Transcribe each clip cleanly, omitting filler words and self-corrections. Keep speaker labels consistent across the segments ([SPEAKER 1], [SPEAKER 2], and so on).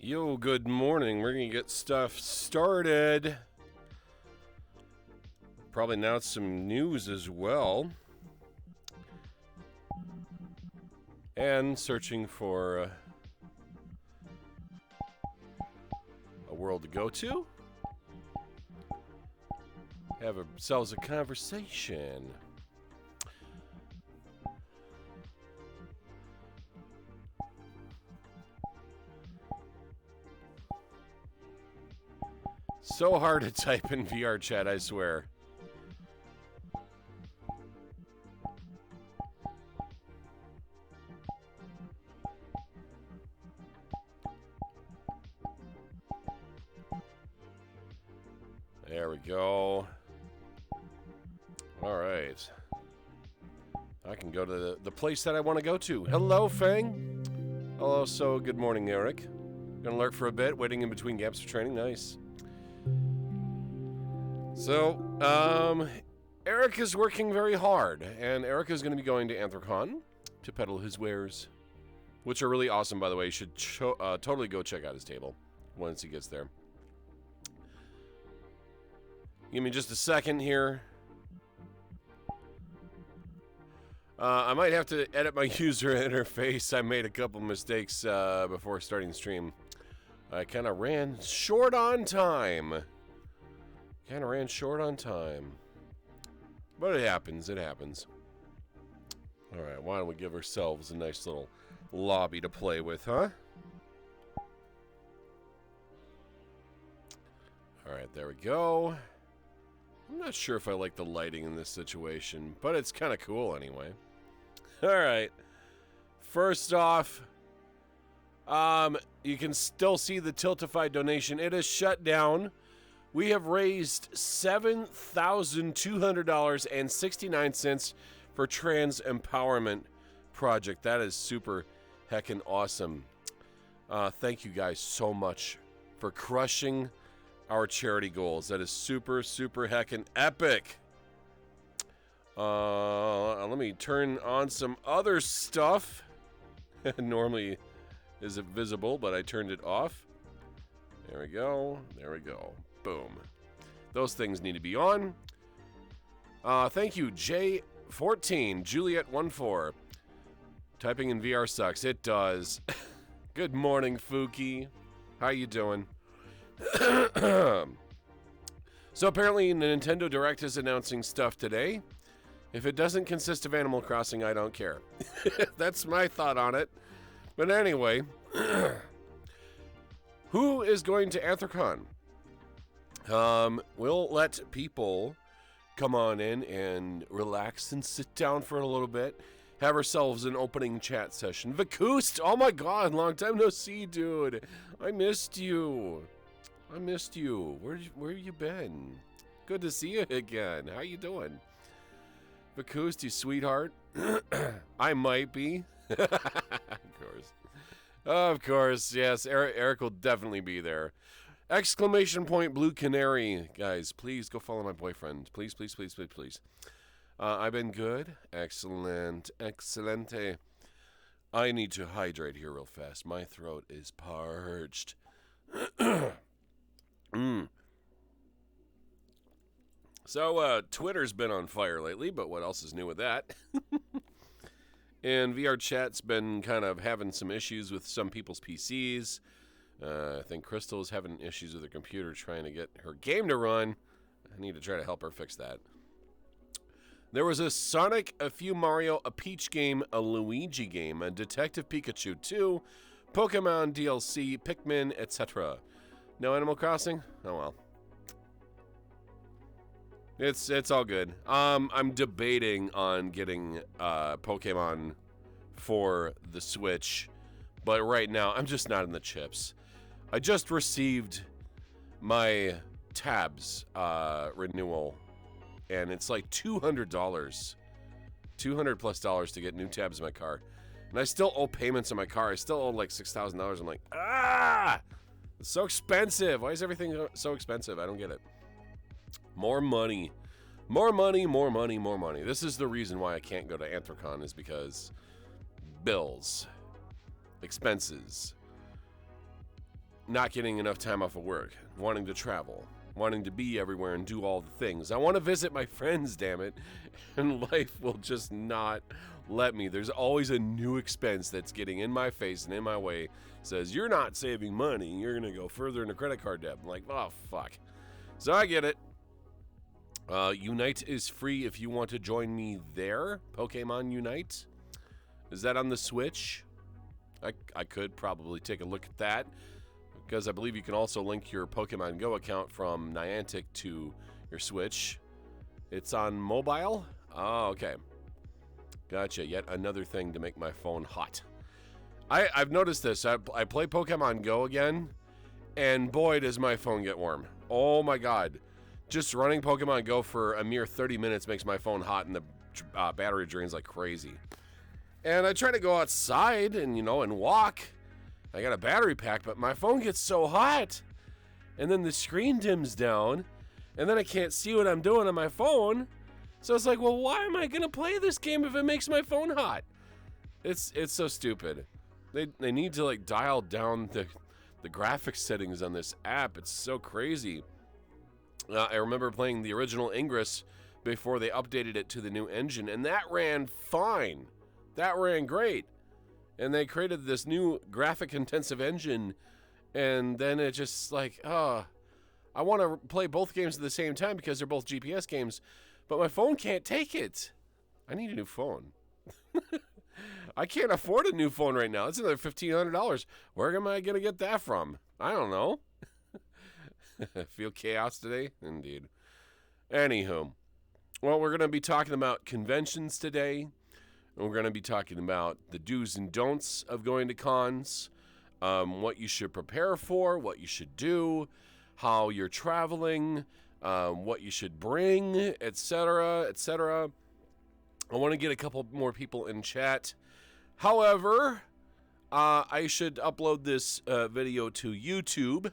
[SPEAKER 1] Yo, good morning. We're going to get stuff started. Probably announce some news as well. And searching for a world to go to. Have ourselves a conversation. So hard to type in VR chat, I swear. There we go. All right. I can go to the place that I want to go to. Hello, Fang. Hello, so good morning, Eric. Gonna lurk for a bit, waiting in between gaps for training. Nice. So, Eric is working very hard, and Eric is going to be going to Anthrocon to peddle his wares, which are really awesome, by the way. You should totally go check out his table once he gets there. Give me just a second here. I might have to edit my user interface. I made a couple mistakes before starting the stream. I kind of ran short on time. But it happens, Alright, why don't we give ourselves a nice little lobby to play with, huh? Alright, there we go. I'm not sure if I like the lighting in this situation, but it's kind of cool anyway. Alright. First off, you can still see the Tiltify donation. It is shut down. We have raised $7,200.69 for Trans Empowerment Project. That is super heckin' awesome. Thank you guys so much for crushing our charity goals. That is super, super heckin' epic. Let me turn on some other stuff. Normally isn't visible, but I turned it off. There we go. Boom. Those things need to be on. Thank you, J14, Juliet14. Typing in VR sucks. It does. Good morning, Fuki. How you doing? So apparently Nintendo Direct is announcing stuff today. If it doesn't consist of Animal Crossing, I don't care. That's my thought on it. But anyway, who is going to Anthrocon? We'll let people come on in and relax and sit down for a little bit. Have ourselves an opening chat session. Vakoost! Oh my god, long time no see, dude. I missed you. Where you been? Good to see you again. How you doing? Vakoost, you sweetheart. I might be. Of course, yes. Eric will definitely be there. Exclamation point Blue Canary. Guys, please go follow my boyfriend. Please. I've been good. Excelente. I need to hydrate here real fast. My throat is parched. So, Twitter's been on fire lately, but what else is new with that? And VR chat's been kind of having some issues with some people's PCs. I think Crystal's having issues with her computer trying to get her game to run. I need to try to help her fix that. There was a Sonic, a few Mario, a Peach game, a Luigi game, a Detective Pikachu 2, Pokemon DLC, Pikmin, etc. No Animal Crossing? Oh well. It's all good. I'm debating on getting Pokemon for the Switch, but right now I'm just not in the chips. I just received my tabs renewal, and it's like $200, $200+ to get new tabs in my car, and I still owe payments on my car. I still owe like $6,000. I'm like, it's so expensive. Why is everything so expensive? I don't get it. More money. This is the reason why I can't go to Anthrocon, is because bills, expenses. not getting enough time off of work, wanting to travel, wanting to be everywhere and do all the things. I want to visit my friends, damn it, and life will just not let me. There's always a new expense that's getting in my face and in my way. Says, you're not saving money, you're going to go further into credit card debt. I'm like, oh, fuck. So I get it. Unite is free if you want to join me there. Pokemon Unite. Is that on the Switch? I could probably take a look at that, because I believe you can also link your Pokemon Go account from Niantic to your Switch. It's on mobile? Oh, okay. Gotcha. Yet another thing to make my phone hot. I've noticed this. I play Pokemon Go again, and boy, does my phone get warm. Oh my god. Just running Pokemon Go for a mere 30 minutes makes my phone hot, and the battery drains like crazy. And I try to go outside and, and walk. I got a battery pack, but my phone gets so hot. And then the screen dims down, and then I can't see what I'm doing on my phone. So it's like, well, why am I going to play this game if it makes my phone hot? It's so stupid. They need to, like, dial down the graphics settings on this app. It's so crazy. I remember playing the original Ingress before they updated it to the new engine, and that ran fine. That ran great. And they created this new graphic-intensive engine, and then it just like, I want to play both games at the same time because they're both GPS games, but my phone can't take it. I need a new phone. I can't afford a new phone right now. It's another $1,500. Where am I going to get that from? I don't know. Feel chaos today? Indeed. Anywho, well, we're going to be talking about conventions today. And we're going to be talking about the do's and don'ts of going to cons, what you should prepare for, what you should do, how you're traveling, what you should bring, etc., etc. I want to get a couple more people in chat. However, I should upload this video to YouTube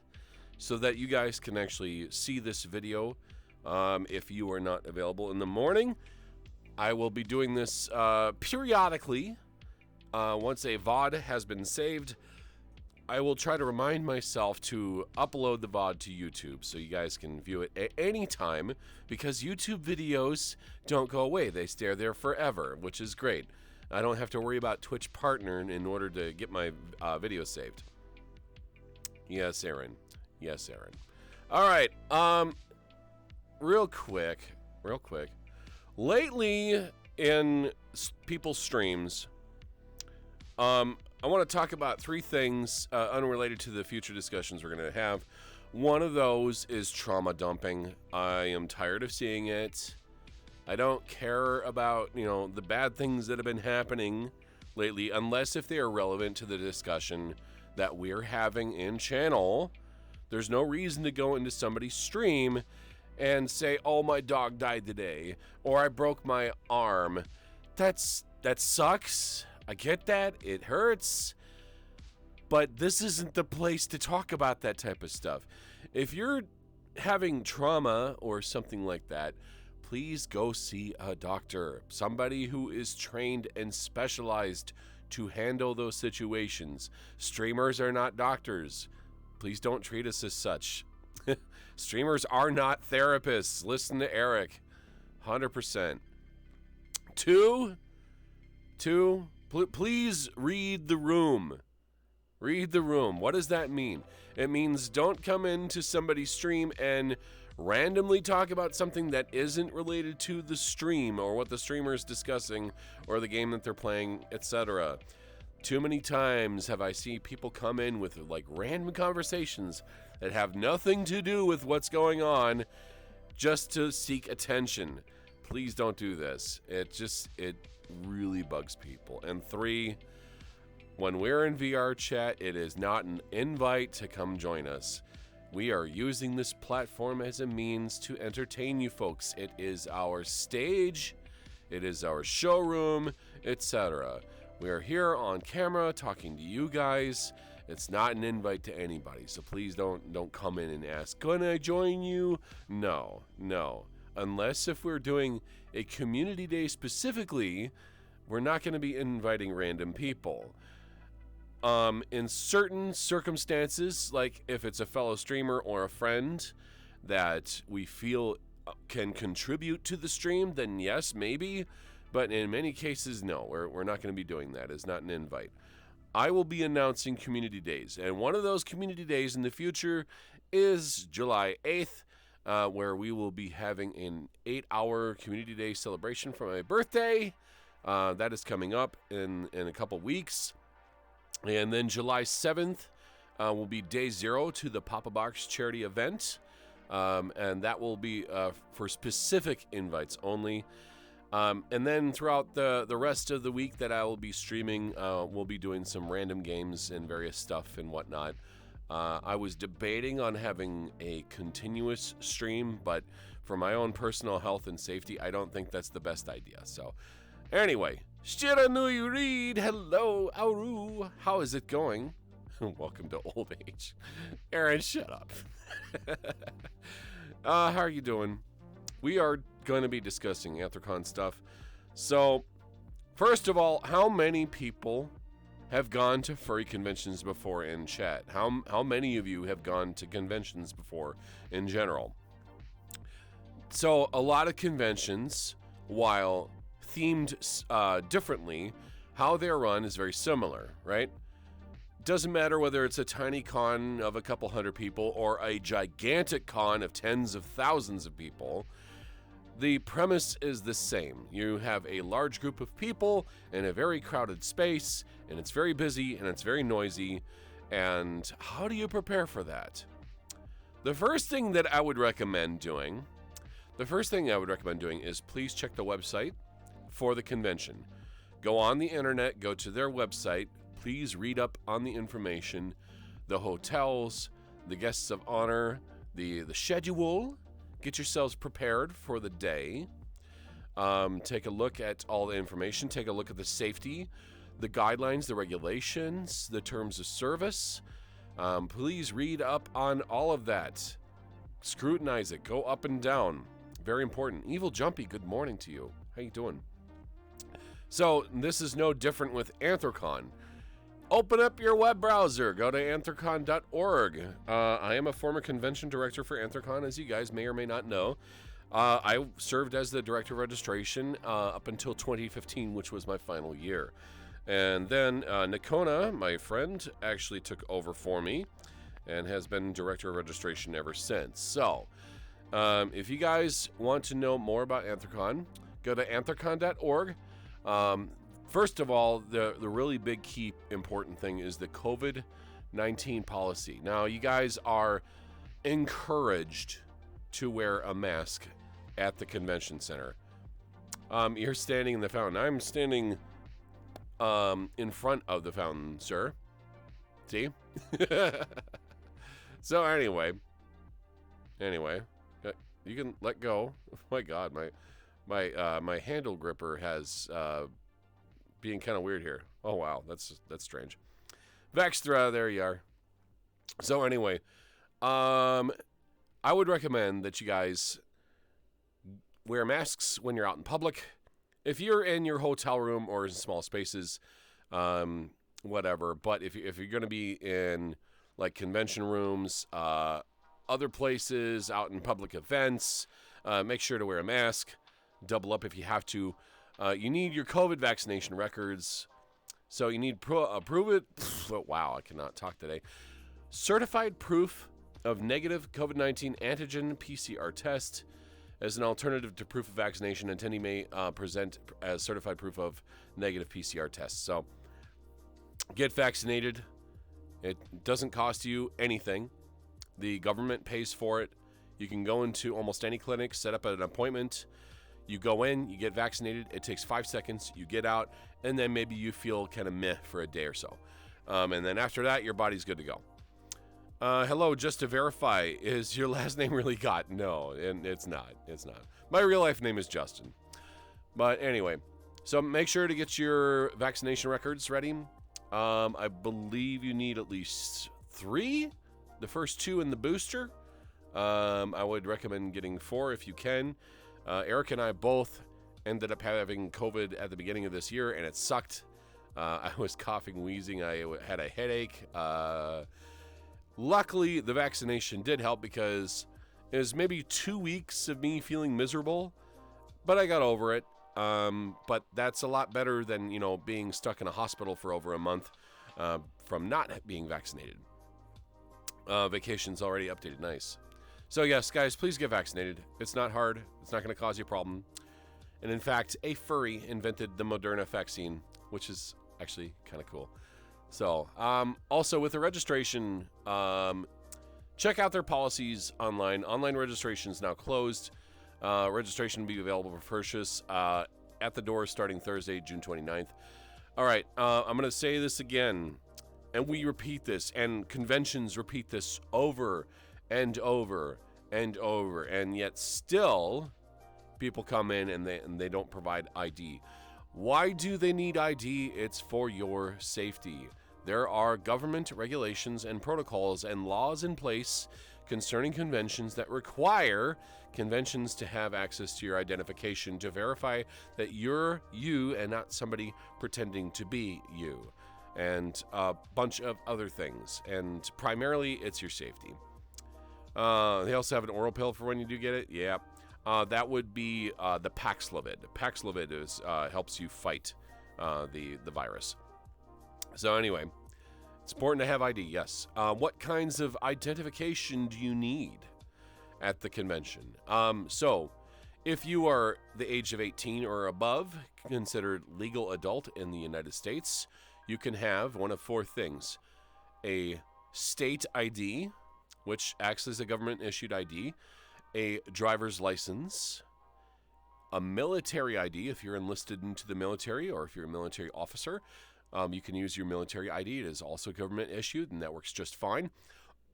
[SPEAKER 1] so that you guys can actually see this video if you are not available in the morning. I will be doing this periodically. Once a VOD has been saved, I will try to remind myself to upload the VOD to YouTube so you guys can view it at any time, because YouTube videos don't go away. They stay there forever, which is great. I don't have to worry about Twitch Partner in order to get my videos saved. Yes, Aaron. Yes, Aaron. All right. Real quick. Lately in people's streams, I want to talk about three things unrelated to the future discussions we're going to have. One of those is trauma dumping. I am tired of seeing it. I don't care about, the bad things that have been happening lately, unless if they are relevant to the discussion that we're having in channel. There's no reason to go into somebody's stream and say, oh, my dog died today, or I broke my arm. That sucks. I get that. It hurts. But this isn't the place to talk about that type of stuff. If you're having trauma or something like that, please go see a doctor. Somebody who is trained and specialized to handle those situations. Streamers are not doctors. Please don't treat us as such. Streamers are not therapists. Listen to Eric. 100%. Two, please read the room. Read the room. What does that mean? It means don't come into somebody's stream and randomly talk about something that isn't related to the stream or what the streamer is discussing or the game that they're playing, etc. Too many times have I seen people come in with like random conversations that have nothing to do with what's going on just to seek attention. Please don't do this. It really bugs people. And three, when we're in VR chat, it is not an invite to come join us. We are using this platform as a means to entertain you folks. It is our stage, it is our showroom, etc. We are here on camera talking to you guys. It's not an invite to anybody, so please don't come in and ask, can I join you? No. Unless if we're doing a community day specifically, we're not going to be inviting random people. In certain circumstances, like if it's a fellow streamer or a friend that we feel can contribute to the stream, then yes, maybe. But in many cases, no, we're not going to be doing that. It's not an invite. I will be announcing community days, and one of those community days in the future is July 8th, where we will be having an 8-hour community day celebration for my birthday. That is coming up in a couple weeks. And then July 7th will be day 0 to the Papa Box charity event, and that will be for specific invites only. And then throughout the rest of the week that I will be streaming, we'll be doing some random games and various stuff and whatnot. I was debating on having a continuous stream, but for my own personal health and safety, I don't think that's the best idea. So anyway, Shira no you read. Hello, Auru. How is it going? Welcome to old age. Aaron, shut up. How are you doing? We are going to be discussing Anthrocon stuff. So, first of all, how many people have gone to furry conventions before in chat? How many of you have gone to conventions before in general? So, a lot of conventions, while themed differently, how they're run is very similar, right? Doesn't matter whether it's a tiny con of a couple hundred people or a gigantic con of tens of thousands of people. The premise is the same. You have a large group of people in a very crowded space, and it's very busy and it's very noisy. And how do you prepare for that? The first thing I would recommend doing is please check the website for the convention. Go on the internet, go to their website, please read up on the information, the hotels, the guests of honor, the schedule. Get yourselves prepared for the day. Take a look at all the information. Take a look at the safety, the guidelines, the regulations, the terms of service. Please read up on all of that. Scrutinize it. Go up and down. Very important. Evil Jumpy, good morning to you. How you doing? So this is no different with Anthrocon. Open up your web browser. Go to anthrocon.org. I am a former convention director for Anthrocon, as you guys may or may not know. I served as the director of registration up until 2015, which was my final year. And then Nikona, my friend, actually took over for me and has been director of registration ever since. So if you guys want to know more about Anthrocon, go to anthrocon.org. First of all, the really big key important thing is the COVID-19 policy. Now, you guys are encouraged to wear a mask at the convention center. You're standing in the fountain. I'm standing in front of the fountain, sir. See? So anyway, you can let go. Oh my God, my handle gripper has being kind of weird here. Oh wow, that's strange. Vextra, there you are. So anyway, I would recommend that you guys wear masks when you're out in public. If you're in your hotel room or in small spaces, whatever. But if you're going to be in like convention rooms, other places, out in public events, make sure to wear a mask. Double up if you have to. You need your COVID vaccination records. So you need prove it. Wow, I cannot talk today. Certified proof of negative COVID-19 antigen PCR test as an alternative to proof of vaccination. Attendee may present as certified proof of negative PCR test. So get vaccinated. It doesn't cost you anything. The government pays for it. You can go into almost any clinic, set up an appointment. You go in, you get vaccinated. It takes 5 seconds. You get out, and then maybe you feel kind of meh for a day or so. And then after that, your body's good to go. Hello, just to verify, is your last name really Gott? No, and it's not. It's not. My real life name is Justin. But anyway, so make sure to get your vaccination records ready. I believe you need at least 3. The first 2 in the booster. I would recommend getting 4 if you can. Eric and I both ended up having COVID at the beginning of this year, and it sucked. I was coughing, wheezing. I had a headache. Luckily, the vaccination did help because it was maybe 2 weeks of me feeling miserable, but I got over it. But that's a lot better than, being stuck in a hospital for over a month from not being vaccinated. Vacation's already updated. Nice. So yes, guys, please get vaccinated. It's not hard. It's not going to cause you a problem. And in fact, a furry invented the Moderna vaccine, which is actually kind of cool. So, also with the registration, check out their policies online. Online registration is now closed. Registration will be available for purchase at the door starting Thursday, June 29th. All right, I'm going to say this again, and we repeat this, and conventions repeat this over and over and over, and yet still people come in and they don't provide ID. Why do they need ID? It's for your safety. There are government regulations and protocols and laws in place concerning conventions that require conventions to have access to your identification to verify that you're you and not somebody pretending to be you, and a bunch of other things. And primarily, it's your safety. They also have an oral pill for when you do get it. Yeah. That would be the Paxlovid. Paxlovid helps you fight the virus. So anyway, it's important to have ID, yes. What kinds of identification do you need at the convention? So if you are the age of 18 or above, considered legal adult in the United States, you can have one of four things: a state ID, which acts as a government-issued ID, a driver's license, a military ID if you're enlisted into the military or if you're a military officer. You can use your military ID. It is also government issued, and that works just fine.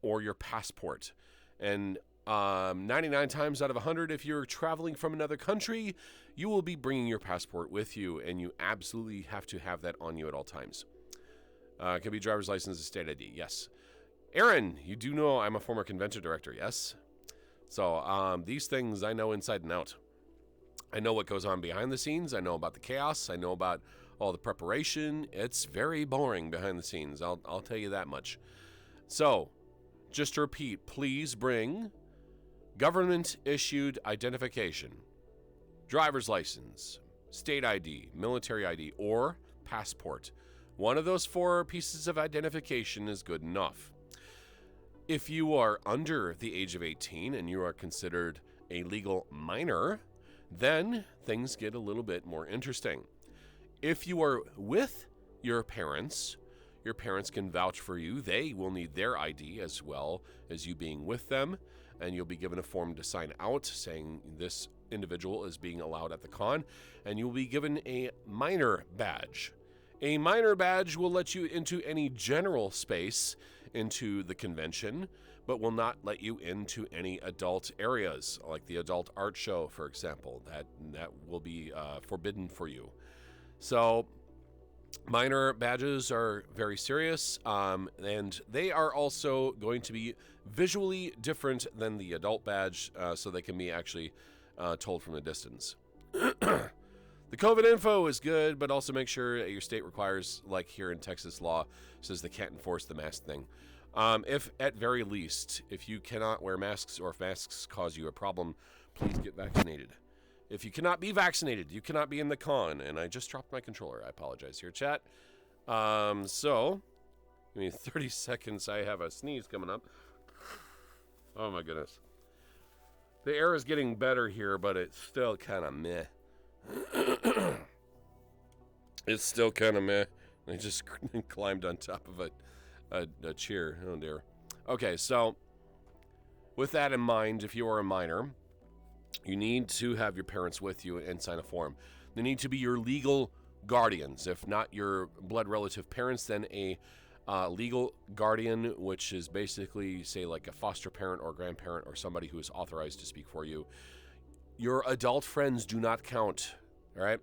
[SPEAKER 1] Or your passport. And 99 times out of 100, if you're traveling from another country, you will be bringing your passport with you, and you absolutely have to have that on you at all times. It can be driver's license, a state ID, yes. Aaron, you do know I'm a former convention director, yes? So these things I know inside and out. I know what goes on behind the scenes. I know about the chaos. I know about all the preparation. It's very boring behind the scenes. I'll tell you that much. So, just to repeat, please bring government-issued identification, driver's license, state ID, military ID, or passport. One of those four pieces of identification is good enough. If you are under the age of 18 and you are considered a legal minor, then things get a little bit more interesting. If you are with your parents can vouch for you. They will need their ID as well as you being with them, and you'll be given a form to sign out saying this individual is being allowed at the con, and you'll be given a minor badge. A minor badge will let you into any general space into the convention, but will not let you into any adult areas, like the adult art show, for example. That will be forbidden for you. So minor badges are very serious, and they are also going to be visually different than the adult badge, so they can be actually told from a distance. The COVID info is good, but also make sure that your state requires, like here in Texas law, says they can't enforce the mask thing. If at very least, if you cannot wear masks or if masks cause you a problem, please get vaccinated. If you cannot be vaccinated, you cannot be in the con. And I just dropped my controller. I apologize here, chat. So, give me 30 seconds. I have a sneeze coming up. Oh my goodness. The air is getting better here, but it's still kind of meh. It's still kind of meh. I just climbed on top of a chair. Oh dear. Okay, so with that in mind, if you are a minor, you need to have your parents with you and sign a form. They need to be your legal guardians. If not your blood relative parents, then a legal guardian, which is basically, say, like a foster parent or grandparent or somebody who is authorized to speak for you. Your adult friends do not count, all right?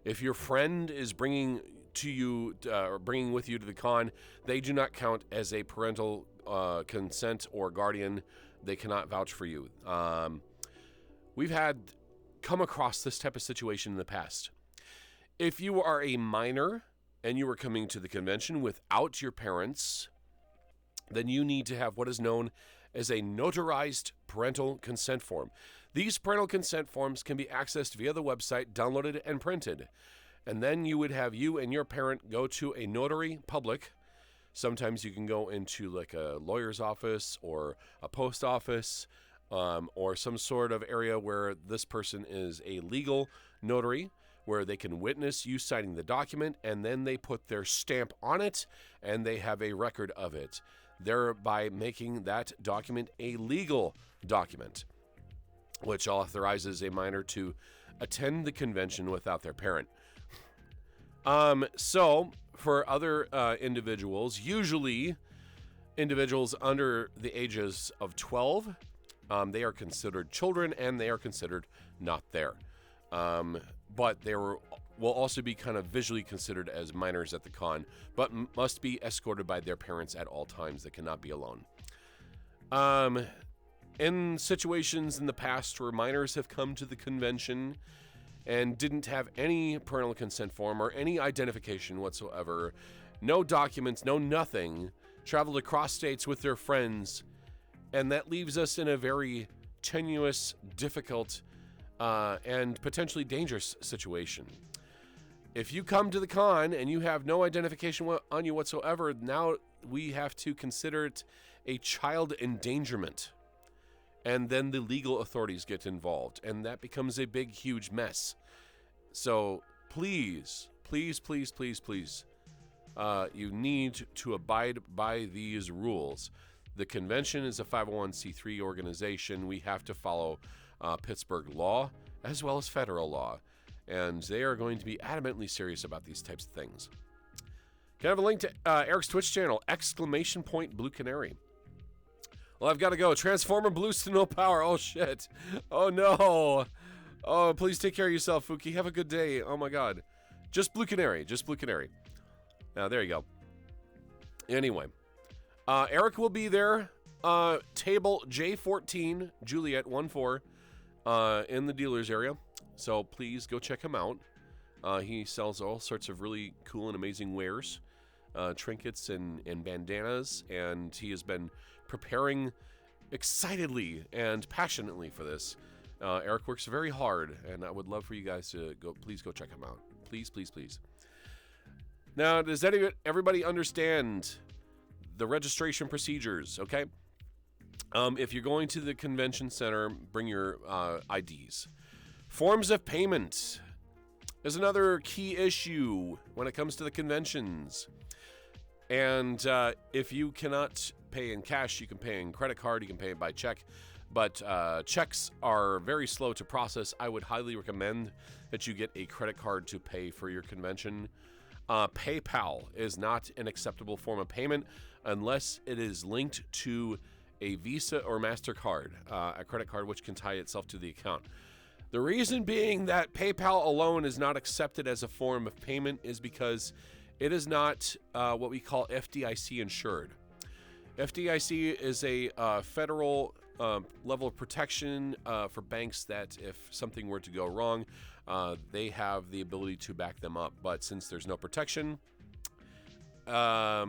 [SPEAKER 1] If your friend is bringing to you or bringing with you to the con, they do not count as a parental consent or guardian. They cannot vouch for you. We've come across this type of situation in the past. If you are a minor and you were coming to the convention without your parents, then you need to have what is known as a notarized parental consent form. These parental consent forms can be accessed via the website, downloaded and printed. And then you would have you and your parent go to a notary public. Sometimes you can go into like a lawyer's office or a post office, or some sort of area where this person is a legal notary, where they can witness you signing the document, and then they put their stamp on it, and they have a record of it, thereby making that document a legal document, which authorizes a minor to attend the convention without their parent. So for other individuals, usually individuals under the ages of 12, they are considered children, and they are considered not there. But they will also be kind of visually considered as minors at the con, but must be escorted by their parents at all times. They cannot be alone. In situations in the past where minors have come to the convention and didn't have any parental consent form or any identification whatsoever, no documents, no nothing, traveled across states with their friends, and that leaves us in a very tenuous, difficult, and potentially dangerous situation. If you come to the con and you have no identification on you whatsoever, now we have to consider it a child endangerment. And then the legal authorities get involved, and that becomes a big, huge mess. So please, please, please, please, please, you need to abide by these rules. The convention is a 501c3 organization. We have to follow Pittsburgh law as well as federal law, and they are going to be adamantly serious about these types of things. Can I have a link to Eric's Twitch channel, !Blue Canary. Well, I've got to go. Transformer Blues to no power. Oh, shit. Oh, no. Oh, please take care of yourself, Fuki. Have a good day. Oh, my God. Just Blue Canary. Just Blue Canary. Now, there you go. Anyway. Eric will be there. Table J14, Juliet 14, in the dealer's area. So please go check him out. He sells all sorts of really cool and amazing wares, trinkets and bandanas, and he has been preparing excitedly and passionately for this. Eric works very hard, and I would love for you guys to please go check him out. Please, please, please. Now, does everybody understand the registration procedures? Okay. If you're going to the convention center, bring your IDs. Forms of payment is another key issue when it comes to the conventions. And if you cannot pay in cash, you can pay in credit card, you can pay by check. But checks are very slow to process. I would highly recommend that you get a credit card to pay for your convention. PayPal is not an acceptable form of payment unless it is linked to a Visa or MasterCard, a credit card which can tie itself to the account. The reason being that PayPal alone is not accepted as a form of payment is because it is not what we call FDIC insured. FDIC is a federal level of protection for banks that if something were to go wrong, they have the ability to back them up. But since there's no protection, I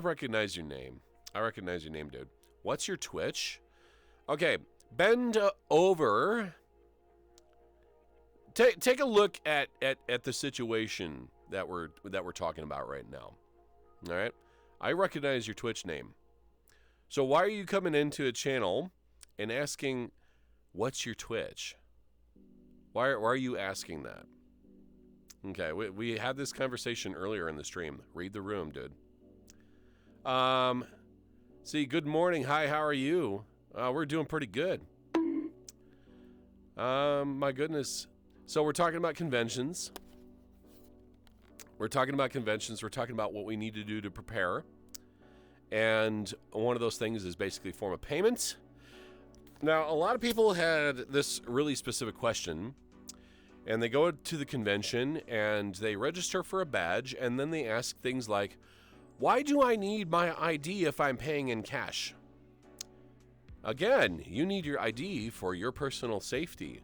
[SPEAKER 1] recognize your name. I recognize your name, dude. What's your Twitch? Okay, bend over. Take a look at the situation that we're talking about right now. All right, I recognize your Twitch name. So why are you coming into a channel and asking, "What's your Twitch?" Why are you asking that? Okay, we had this conversation earlier in the stream. Read the room, dude. See, good morning. Hi, how are you? We're doing pretty good. My goodness. So we're talking about conventions. We're talking about what we need to do to prepare. And one of those things is basically form of payment. Now, a lot of people had this really specific question, and they go to the convention and they register for a badge, and then they ask things like, why do I need my ID if I'm paying in cash? Again, you need your ID for your personal safety.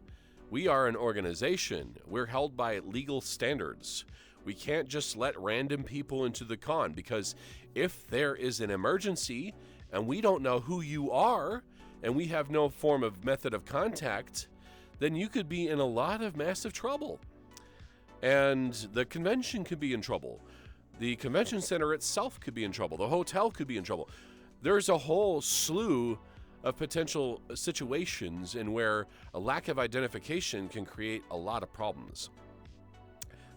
[SPEAKER 1] We are an organization. We're held by legal standards. We can't just let random people into the con, because if there is an emergency and we don't know who you are and we have no form of method of contact, then you could be in a lot of massive trouble. And the convention could be in trouble. The convention center itself could be in trouble. The hotel could be in trouble. There's a whole slew of potential situations in where a lack of identification can create a lot of problems.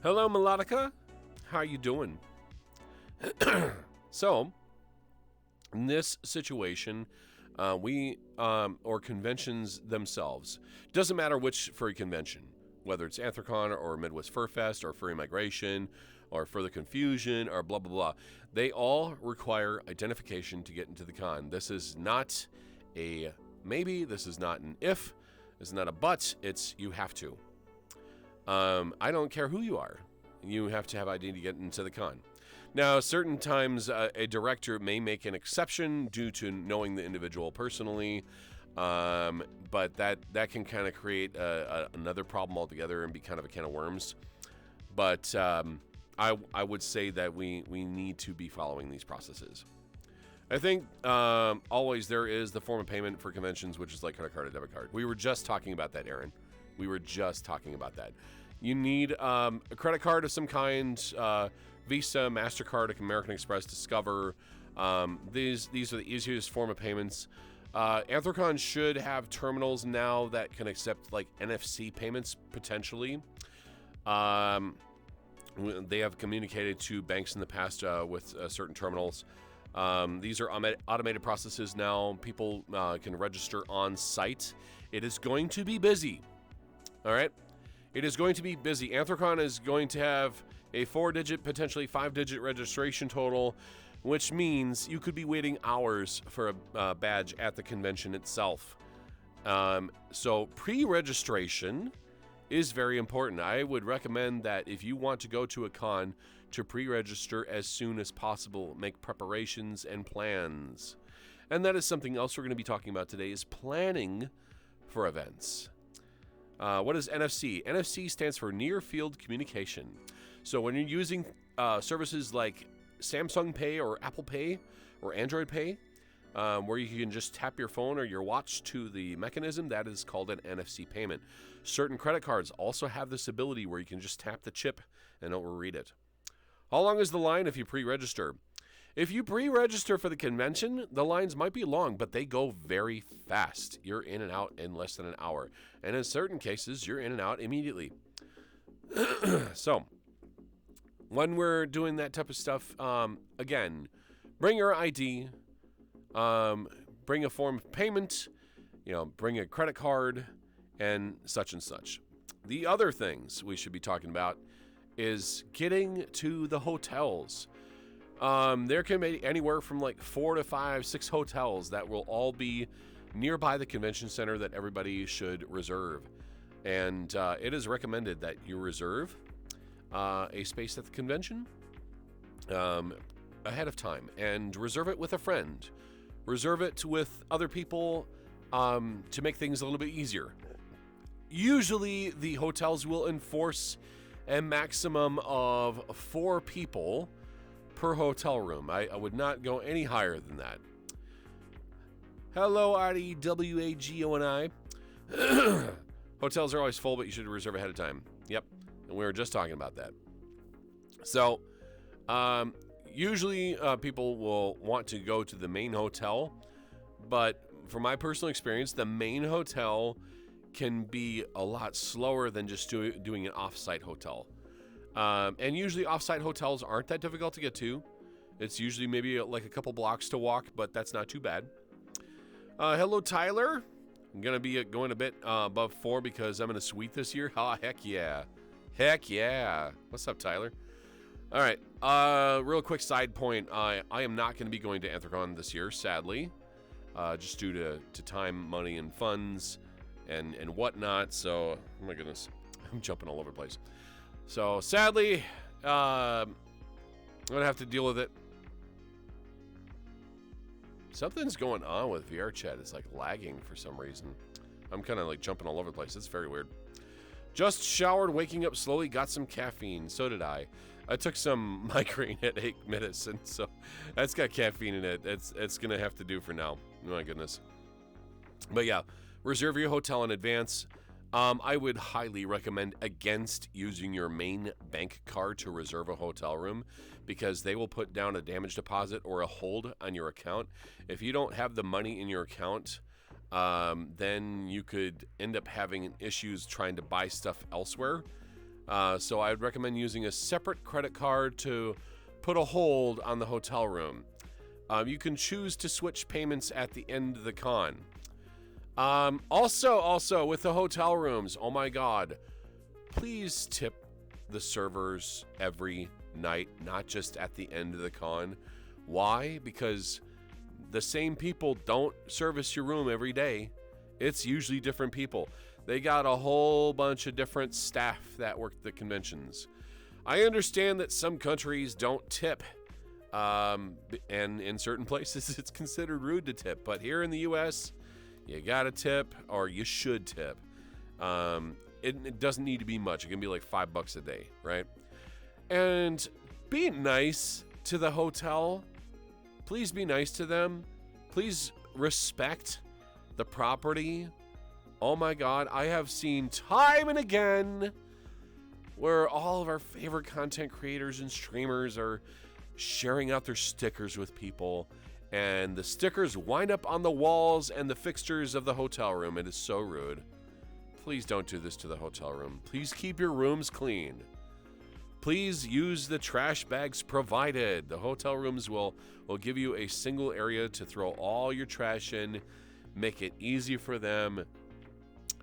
[SPEAKER 1] Hello, Melodica. How you doing? So, in this situation, or conventions themselves, doesn't matter which furry convention, whether it's Anthrocon or Midwest Fur Fest or Furry Migration or Further Confusion or blah, blah, blah. They all require identification to get into the con. This is not a maybe, this is not an if, this is not a but, it's you have to. I don't care who you are. You have to have ID to get into the con. Now, certain times a director may make an exception due to knowing the individual personally, but that can kind of create another problem altogether and be kind of a can of worms. But I would say that we need to be following these processes. I think always there is the form of payment for conventions, which is like credit card or debit card. We were just talking about that, Aaron. We were just talking about that. You need a credit card of some kind, Visa, MasterCard, American Express, Discover. These are the easiest form of payments. Anthrocon should have terminals now that can accept like NFC payments potentially. They have communicated to banks in the past with certain terminals. These are automated processes now. People can register on site. It is going to be busy. All right? It is going to be busy. Anthrocon is going to have a 4-digit, potentially 5-digit registration total, which means you could be waiting hours for a badge at the convention itself. So pre-registration is very important. I would recommend that if you want to go to a con, to pre-register as soon as possible. Make preparations and plans. And that is something else we're going to be talking about today, is planning for events. What is NFC? NFC stands for Near Field Communication. So when you're using services like Samsung Pay or Apple Pay or Android Pay, where you can just tap your phone or your watch to the mechanism, that is called an NFC payment. Certain credit cards also have this ability where you can just tap the chip and it will read it. How long is the line if you pre-register? If you pre-register for the convention, the lines might be long, but they go very fast. You're in and out in less than an hour. And in certain cases, you're in and out immediately. So, when we're doing that type of stuff, again, bring your ID, bring a form of payment, bring a credit card, and such and such. The other things we should be talking about is getting to the hotels. There can be anywhere from like 4 to 5, 6 hotels that will all be nearby the convention center that everybody should reserve. And it is recommended that you reserve a space at the convention ahead of time, and reserve it with a friend. Reserve it with other people to make things a little bit easier. Usually the hotels will enforce a maximum of 4 people per hotel room. I would not go any higher than that. Hello, RDWAGONI. Hotels are always full, but you should reserve ahead of time. Yep, and we were just talking about that. So, usually people will want to go to the main hotel, but from my personal experience, the main hotel can be a lot slower than just doing an off-site hotel. And usually off-site hotels aren't that difficult to get to. It's usually maybe like a couple blocks to walk, but that's not too bad. Hello, Tyler. I'm going to be going a bit above 4 because I'm in a suite this year. Oh, heck yeah. Heck yeah. What's up, Tyler? All right. Real quick side point. I am not going to be going to Anthrocon this year, sadly, just due to time, money, and funds and whatnot. So, oh my goodness. I'm jumping all over the place. So, sadly, I'm going to have to deal with it. Something's going on with VR chat. It's like lagging for some reason. I'm kind of like jumping all over the place. It's very weird. Just showered, waking up slowly, got some caffeine. So did I. I took some migraine headache medicine, so that's got caffeine in it. It's going to have to do for now. My goodness. But yeah, reserve your hotel in advance. I would highly recommend against using your main bank card to reserve a hotel room because they will put down a damage deposit or a hold on your account. If you don't have the money in your account, then you could end up having issues trying to buy stuff elsewhere. So I would recommend using a separate credit card to put a hold on the hotel room. You can choose to switch payments at the end of the con. Also with the hotel rooms, oh my God, please tip the servers every night, not just at the end of the con. Why? Because the same people don't service your room every day. It's usually different people. They got a whole bunch of different staff that work the conventions. I understand that some countries don't tip, and in certain places it's considered rude to tip, but here in the US, you gotta tip, or you should tip. It doesn't need to be much. It can be like $5 a day, right? And be nice to the hotel. Please be nice to them. Please respect the property. Oh my God, I have seen time and again where all of our favorite content creators and streamers are sharing out their stickers with people, and the stickers wind up on the walls and the fixtures of the hotel room. It is so rude. Please don't do this to the hotel room. Please keep your rooms clean. Please use the trash bags provided. The hotel rooms will give you a single area to throw all your trash in. Make it easy for them.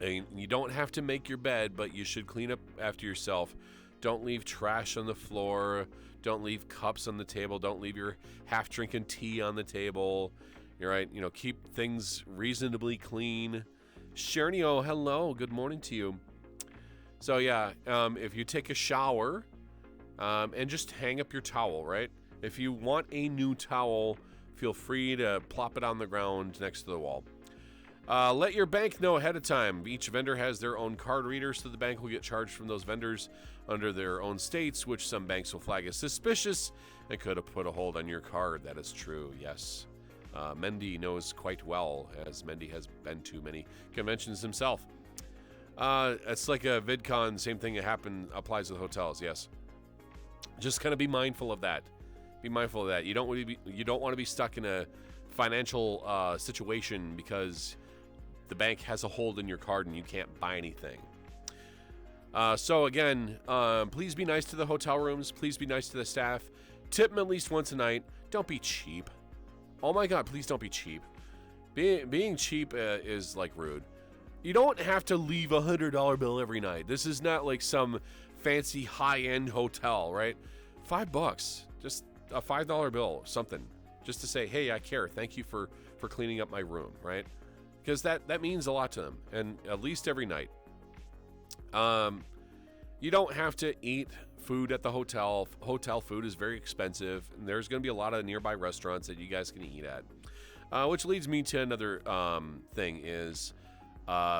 [SPEAKER 1] And you don't have to make your bed, but you should clean up after yourself. Don't leave trash on the floor. Don't leave cups on the table. Don't leave your half-drinking tea on the table. You're right. Keep things reasonably clean. Shernio, hello. Good morning to you. So yeah, if you take a shower, and just hang up your towel, right? If you want a new towel, feel free to plop it on the ground next to the wall. Let your bank know ahead of time. Each vendor has their own card reader, so the bank will get charged from those vendors under their own states, which some banks will flag as suspicious and could have put a hold on your card. That is true, yes. Mendy knows quite well, as Mendy has been to many conventions himself. It's like a VidCon, same thing applies to the hotels, yes. Just kind of be mindful of that. Be mindful of that. You don't want to be stuck in a financial situation because the bank has a hold in your card and you can't buy anything. So again, please be nice to the hotel rooms. Please be nice to the staff. Tip them at least once a night. Don't be cheap. Oh my God, please don't be cheap. Being cheap is like rude. You don't have to leave $100 bill every night. This is not like some fancy high-end hotel, right? $5, just a $5 bill, something, just to say, hey, I care. Thank you for cleaning up my room, right? Because that means a lot to them, and at least every night. You don't have to eat food at the hotel. Hotel food is very expensive, and there's going to be a lot of nearby restaurants that you guys can eat at. Which leads me to another thing is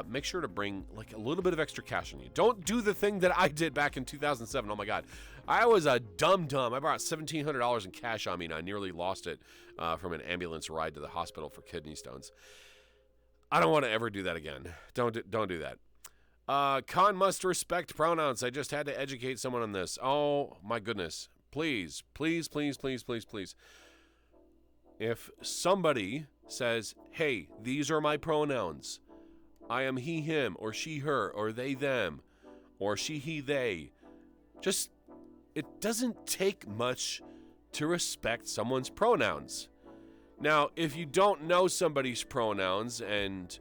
[SPEAKER 1] make sure to bring like a little bit of extra cash on you. Don't do the thing that I did back in 2007. Oh my God. I was a dumb. I brought $1,700 in cash on me, and I nearly lost it from an ambulance ride to the hospital for kidney stones. I don't want to ever do that again. Don't do that. Con must respect pronouns. I just had to educate someone on this. Oh my goodness. Please. If somebody says, hey, these are my pronouns, I am he, him, or she, her, or they, them, or she, he, they, it doesn't take much to respect someone's pronouns. Now, if you don't know somebody's pronouns and,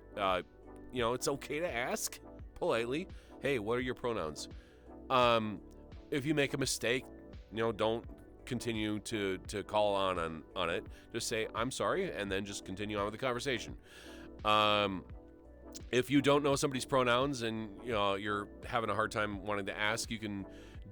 [SPEAKER 1] it's okay to ask politely, hey, what are your pronouns? If you make a mistake, don't continue to call on it. Just say, I'm sorry, and then just continue on with the conversation. If you don't know somebody's pronouns and you're having a hard time wanting to ask, you can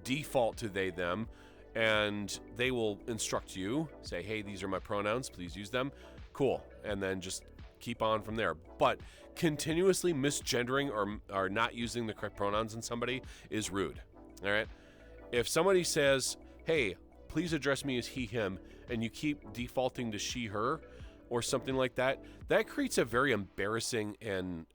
[SPEAKER 1] default to they, them, and they will instruct you, say, hey, these are my pronouns, please use them. Cool. And then just keep on from there. But continuously misgendering or not using the correct pronouns in somebody is rude. All right? If somebody says, hey, please address me as he, him, and you keep defaulting to she, her, or something like that, that creates a very embarrassing and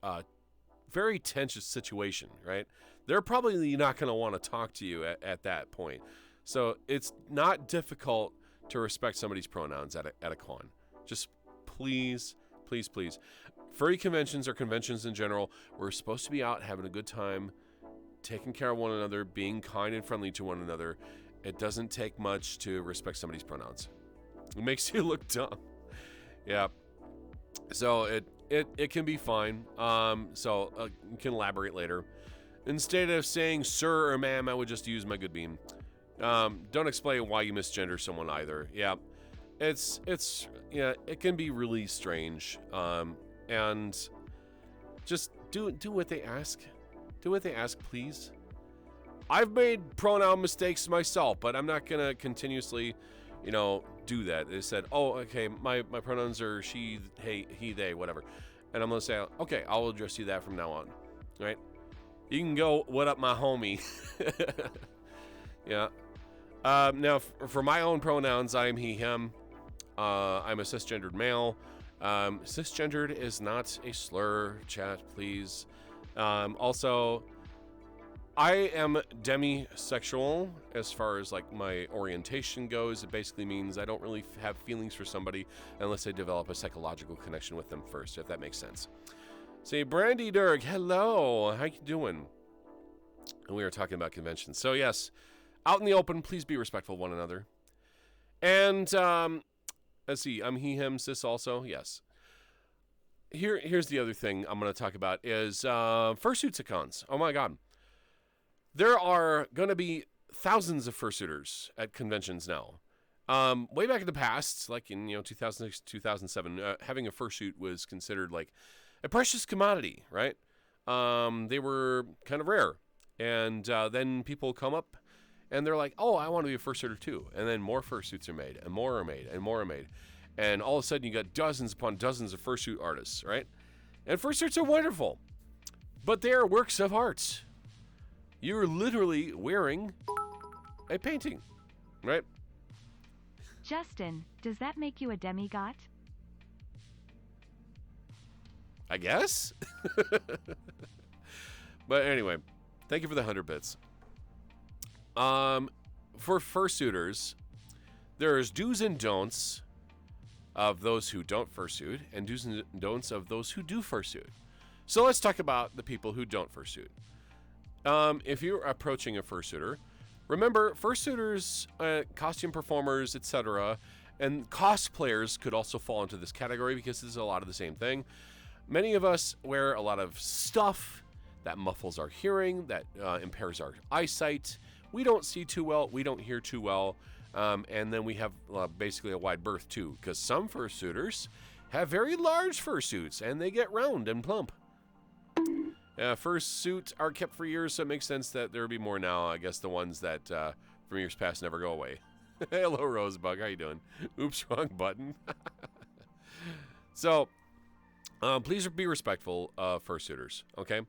[SPEAKER 1] very tense situation, right? They're probably not going to want to talk to you at that point. So it's not difficult to respect somebody's pronouns at a con. Just please, please, please. Furry conventions or conventions in general, we're supposed to be out having a good time, taking care of one another, being kind and friendly to one another. It doesn't take much to respect somebody's pronouns. It makes you look dumb. Yeah. So it can be fine. So you can elaborate later. Instead of saying sir or ma'am, I would just use my good beam. Don't explain why you misgender someone either. Yeah. It can be really strange. And just do what they ask. Do what they ask, please. I've made pronoun mistakes myself, but I'm not gonna continuously, do that. They said, oh, okay, my pronouns are she, hey, he, they, whatever. And I'm gonna say, okay, I'll address you that from now on. Right? You can go, what up, my homie? Yeah. Now, for my own pronouns, I'm he, him. I'm a cisgendered male. Cisgendered is not a slur, chat, please. Also, I am demisexual as far as like my orientation goes. It basically means I don't really have feelings for somebody unless I develop a psychological connection with them first, if that makes sense. Say, Brandy Dirk, hello. How you doing? And we were talking about conventions. So yes, out in the open, please be respectful of one another. And let's see, I'm he, him, cis also. Yes. Here's the other thing I'm going to talk about is fursuits at cons. Oh my God. There are going to be thousands of fursuiters at conventions now. Way back in the past, like in 2006, 2007, having a fursuit was considered like a precious commodity, right? They were kind of rare. And then people come up and they're like, oh, I want to be a fursuiter too. And then more fursuits are made, and more are made, and more are made. And all of a sudden you got dozens upon dozens of fursuit artists, right? And fursuits are wonderful, but they are works of art. You're literally wearing a painting, right?
[SPEAKER 2] Justin, does that make you a demigod?
[SPEAKER 1] I guess. But anyway, thank you for the 100 bits. For fursuiters, there's do's and don'ts of those who don't fursuit, and do's and don'ts of those who do fursuit. So let's talk about the people who don't fursuit. If you're approaching a fursuiter, remember fursuiters, costume performers, etc., and cosplayers could also fall into this category because this is a lot of the same thing. Many of us wear a lot of stuff that muffles our hearing, that impairs our eyesight. We don't see too well, we don't hear too well, and then we have basically a wide berth too, because some fursuiters have very large fursuits, and they get round and plump. Fursuits are kept for years, so it makes sense that there will be more now. I guess the ones that from years past never go away. Hello, Rosebug. How you doing? Oops, wrong button. So, please be respectful of fursuiters, okay?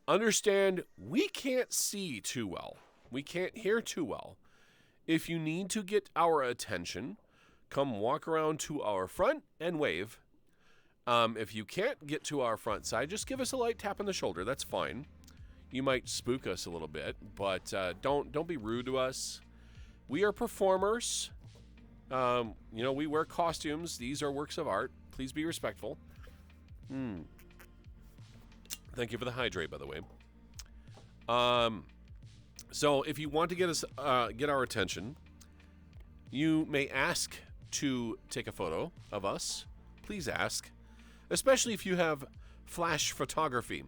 [SPEAKER 1] Understand, we can't see too well. We can't hear too well. If you need to get our attention, come walk around to our front and wave. If you can't get to our front side, just give us a light tap on the shoulder. That's fine. You might spook us a little bit, but don't be rude to us. We are performers. We wear costumes. These are works of art. Please be respectful. Thank you for the hydrate, by the way. So if you want to get our attention, you may ask to take a photo of us. Please ask. Especially if you have flash photography.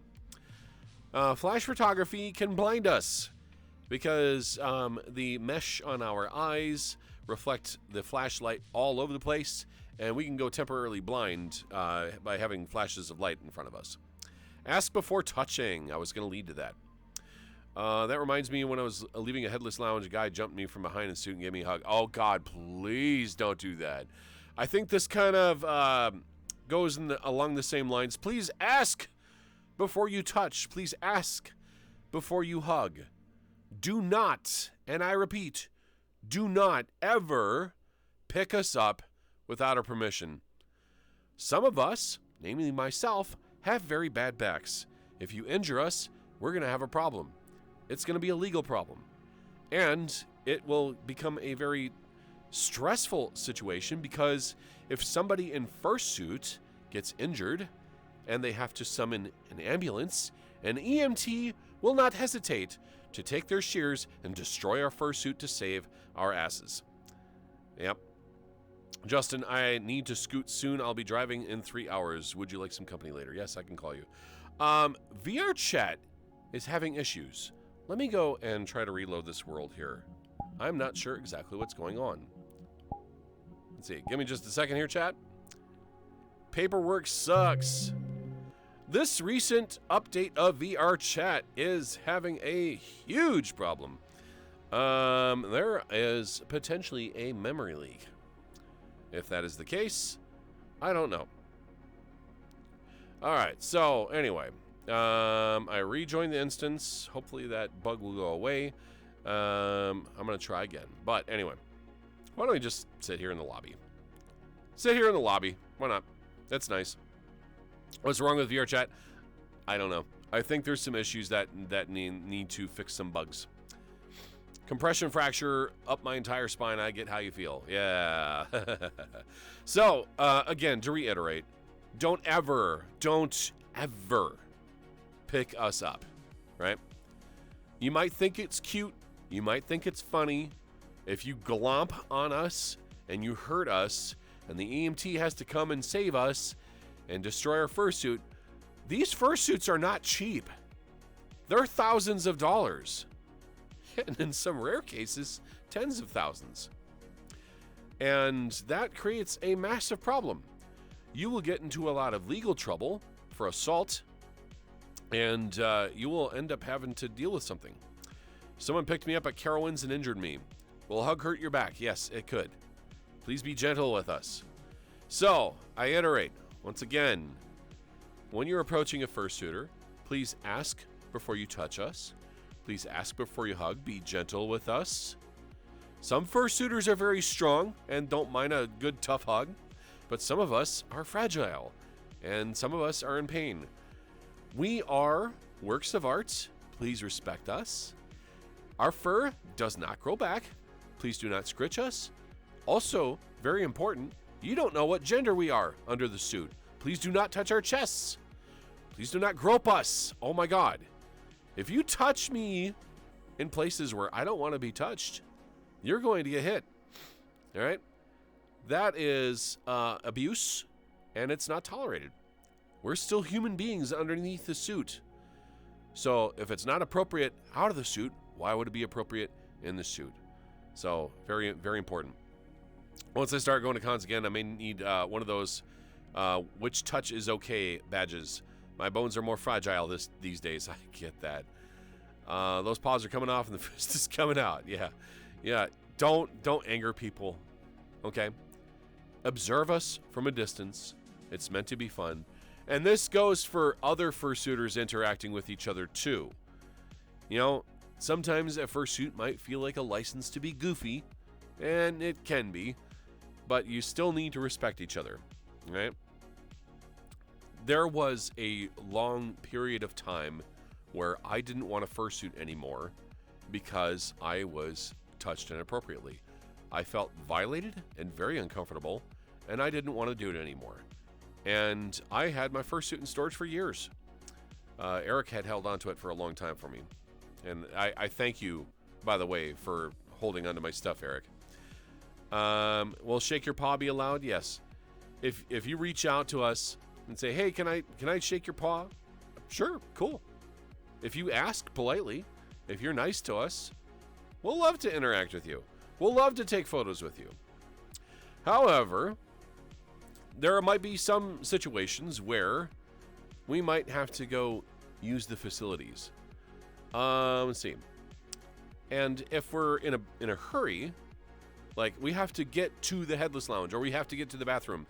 [SPEAKER 1] Flash photography can blind us because the mesh on our eyes reflect the flashlight all over the place, and we can go temporarily blind by having flashes of light in front of us. Ask before touching. I was going to lead to that. That reminds me, when I was leaving a Headless Lounge, a guy jumped me from behind in a suit and gave me a hug. Oh, God, please don't do that. I think this kind of goes along the same lines. Please ask before you touch. Please ask before you hug. Do not, and I repeat, do not ever pick us up without our permission. Some of us, namely myself, have very bad backs. If you injure us, we're going to have a problem. It's going to be a legal problem. And it will become a very stressful situation, because if somebody in fursuit gets injured and they have to summon an ambulance, an EMT will not hesitate to take their shears and destroy our fursuit to save our asses. Yep. Justin, I need to scoot soon. I'll be driving in 3 hours. Would you like some company later? Yes, I can call you. VR chat is having issues. Let me go and try to reload this world here. I'm not sure exactly what's going on. Let's see. Give me just a second here, chat. Paperwork sucks. This recent update of VR chat is having a huge problem. There is potentially a memory leak. If that is the case, I don't know. All right, so anyway, I rejoined the instance. Hopefully that bug will go away. I'm going to try again. But anyway, why don't we just sit here in the lobby? Sit here in the lobby. Why not? That's nice. What's wrong with VR chat? I don't know. I think there's some issues that need to fix some bugs. Compression fracture up my entire spine. I get how you feel. Yeah. So, again, to reiterate, don't ever pick us up, right? You might think it's cute. You might think it's funny. If you glomp on us and you hurt us and the EMT has to come and save us and destroy our fursuit, these fursuits are not cheap. They're thousands of dollars. And in some rare cases, tens of thousands. And that creates a massive problem. You will get into a lot of legal trouble for assault, and you will end up having to deal with something. Someone picked me up at Carowinds and injured me. Will a hug hurt your back? Yes, it could. Please be gentle with us. So, I iterate, once again, when you're approaching a fursuiter, please ask before you touch us. Please ask before you hug. Be gentle with us. Some fursuiters are very strong and don't mind a good tough hug, but some of us are fragile, and some of us are in pain. We are works of art. Please respect us. Our fur does not grow back. Please do not scritch us. Also, very important, you don't know what gender we are under the suit. Please do not touch our chests. Please do not grope us. Oh my God. If you touch me in places where I don't want to be touched, you're going to get hit. All right? That is abuse, and it's not tolerated. We're still human beings underneath the suit. So if it's not appropriate out of the suit, why would it be appropriate in the suit? So very, very important. Once I start going to cons again, I may need one of those which touch is okay badges. My bones are more fragile these days. I get that. Those paws are coming off and the fist is coming out. Yeah. Don't anger people. Okay? Observe us from a distance. It's meant to be fun. And this goes for other fursuiters interacting with each other too. You know, sometimes a fursuit might feel like a license to be goofy, and it can be, but you still need to respect each other, right? There was a long period of time where I didn't want a fursuit anymore because I was touched inappropriately. I felt violated and very uncomfortable, and I didn't want to do it anymore. And I had my fursuit in storage for years. Eric had held onto it for a long time for me. And I thank you, by the way, for holding onto my stuff, Eric. Will shake your paw be allowed? Yes. If you reach out to us and say, hey, can I shake your paw? Sure, cool. If you ask politely, if you're nice to us, we'll love to interact with you. We'll love to take photos with you. However, there might be some situations where we might have to go use the facilities. Let's see. And if we're in a hurry, like we have to get to the Headless Lounge or we have to get to the bathroom,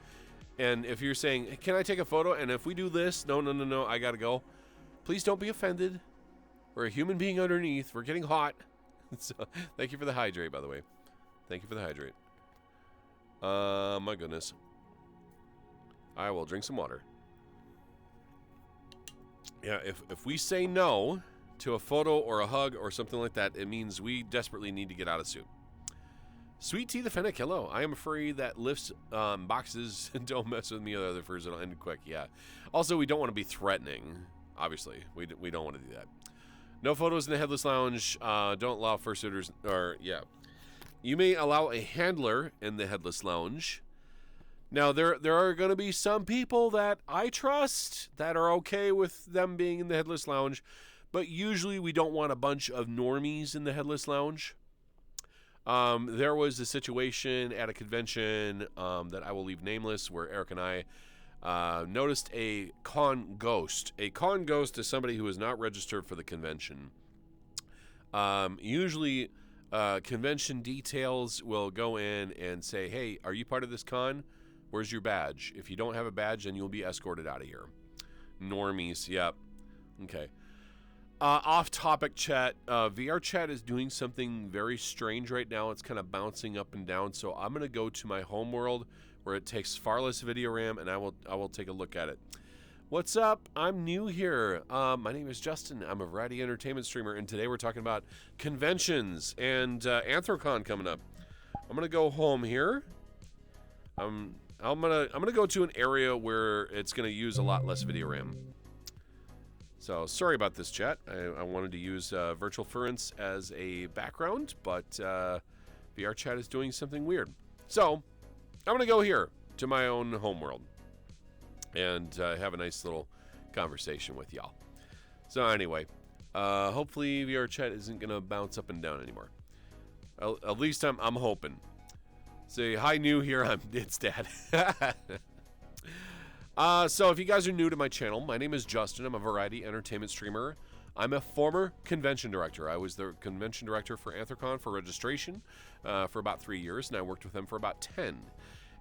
[SPEAKER 1] And if you're saying, can I take a photo? And if we do this, no, I got to go. Please don't be offended. We're a human being underneath. We're getting hot. So, thank you for the hydrate, by the way. Thank you for the hydrate. My goodness. I will drink some water. Yeah, if we say no to a photo or a hug or something like that, it means we desperately need to get out of suit. Sweet Tea the Fennec, hello. I am a furry that lifts boxes and don't mess with me or other furs. It'll end quick, yeah. Also, we don't want to be threatening, obviously. We don't want to do that. No photos in the Headless Lounge. Don't allow fursuiters, or, yeah. You may allow a handler in the Headless Lounge. Now, there are going to be some people that I trust that are okay with them being in the Headless Lounge, but usually we don't want a bunch of normies in the Headless Lounge. There was a situation at a convention that I will leave nameless where Eric and I noticed a con ghost. A con ghost is somebody who is not registered for the convention. Usually, convention details will go in and say, hey, are you part of this con? Where's your badge? If you don't have a badge, then you'll be escorted out of here. Normies, yep. Okay. Off-topic chat. VR chat is doing something very strange right now. It's kind of bouncing up and down. So I'm going to go to my home world where it takes far less video RAM, and I will take a look at it. What's up? I'm new here. My name is Justin. I'm a variety entertainment streamer, and today we're talking about conventions and Anthrocon coming up. I'm going to go home here. I'm gonna go to an area where it's going to use a lot less video RAM. So, sorry about this, chat. I wanted to use Virtual Furence as a background, but VR chat is doing something weird. So, I'm going to go here to my own homeworld and have a nice little conversation with y'all. So, anyway, hopefully VR chat isn't going to bounce up and down anymore. At least I'm hoping. Say, hi, new here. It's Dad. So if you guys are new to my channel, my name is Justin. I'm a variety entertainment streamer. I'm a former convention director. I was the convention director for Anthrocon for registration for about 3 years, and I worked with them for about 10.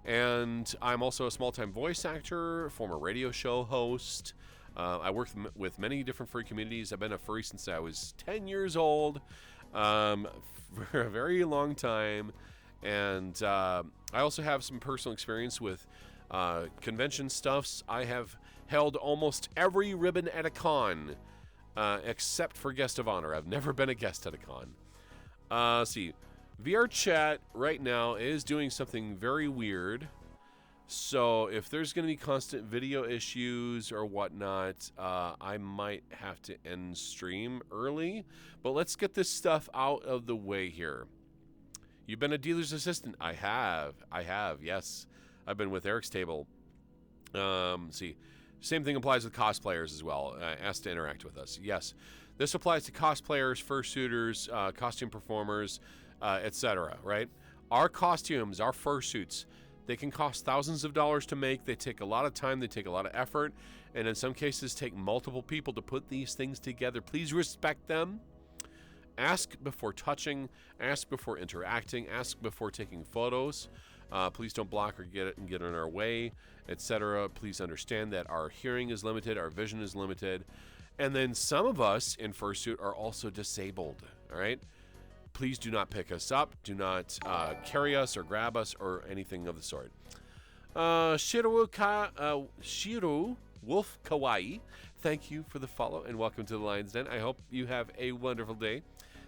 [SPEAKER 1] And I'm also a small-time voice actor, former radio show host. I worked with many different furry communities. I've been a furry since I was 10 years old, for a very long time. And I also have some personal experience with convention stuffs. I have held almost every ribbon at a con, except for guest of honor. I've never been a guest at a con. Let's see. VR chat right now is doing something very weird. So if there's going to be constant video issues or whatnot, I might have to end stream early. But let's get this stuff out of the way here. You've been a dealer's assistant. I have, yes. I've been with Eric's table. See, same thing applies with cosplayers as well. Asked to interact with us. Yes, this applies to cosplayers, fursuiters, costume performers, etc. Right? Our costumes, our fursuits, they can cost thousands of dollars to make. They take a lot of time. They take a lot of effort, and in some cases, take multiple people to put these things together. Please respect them. Ask before touching. Ask before interacting. Ask before taking photos. Please don't block or get in our way, etc. Please understand that our hearing is limited, our vision is limited, and then some of us in fursuit are also disabled. All right, please do not pick us up, do not carry us or grab us or anything of the sort. Shiru Wolf Kawaii, thank you for the follow and welcome to the Lion's Den. I hope you have a wonderful day.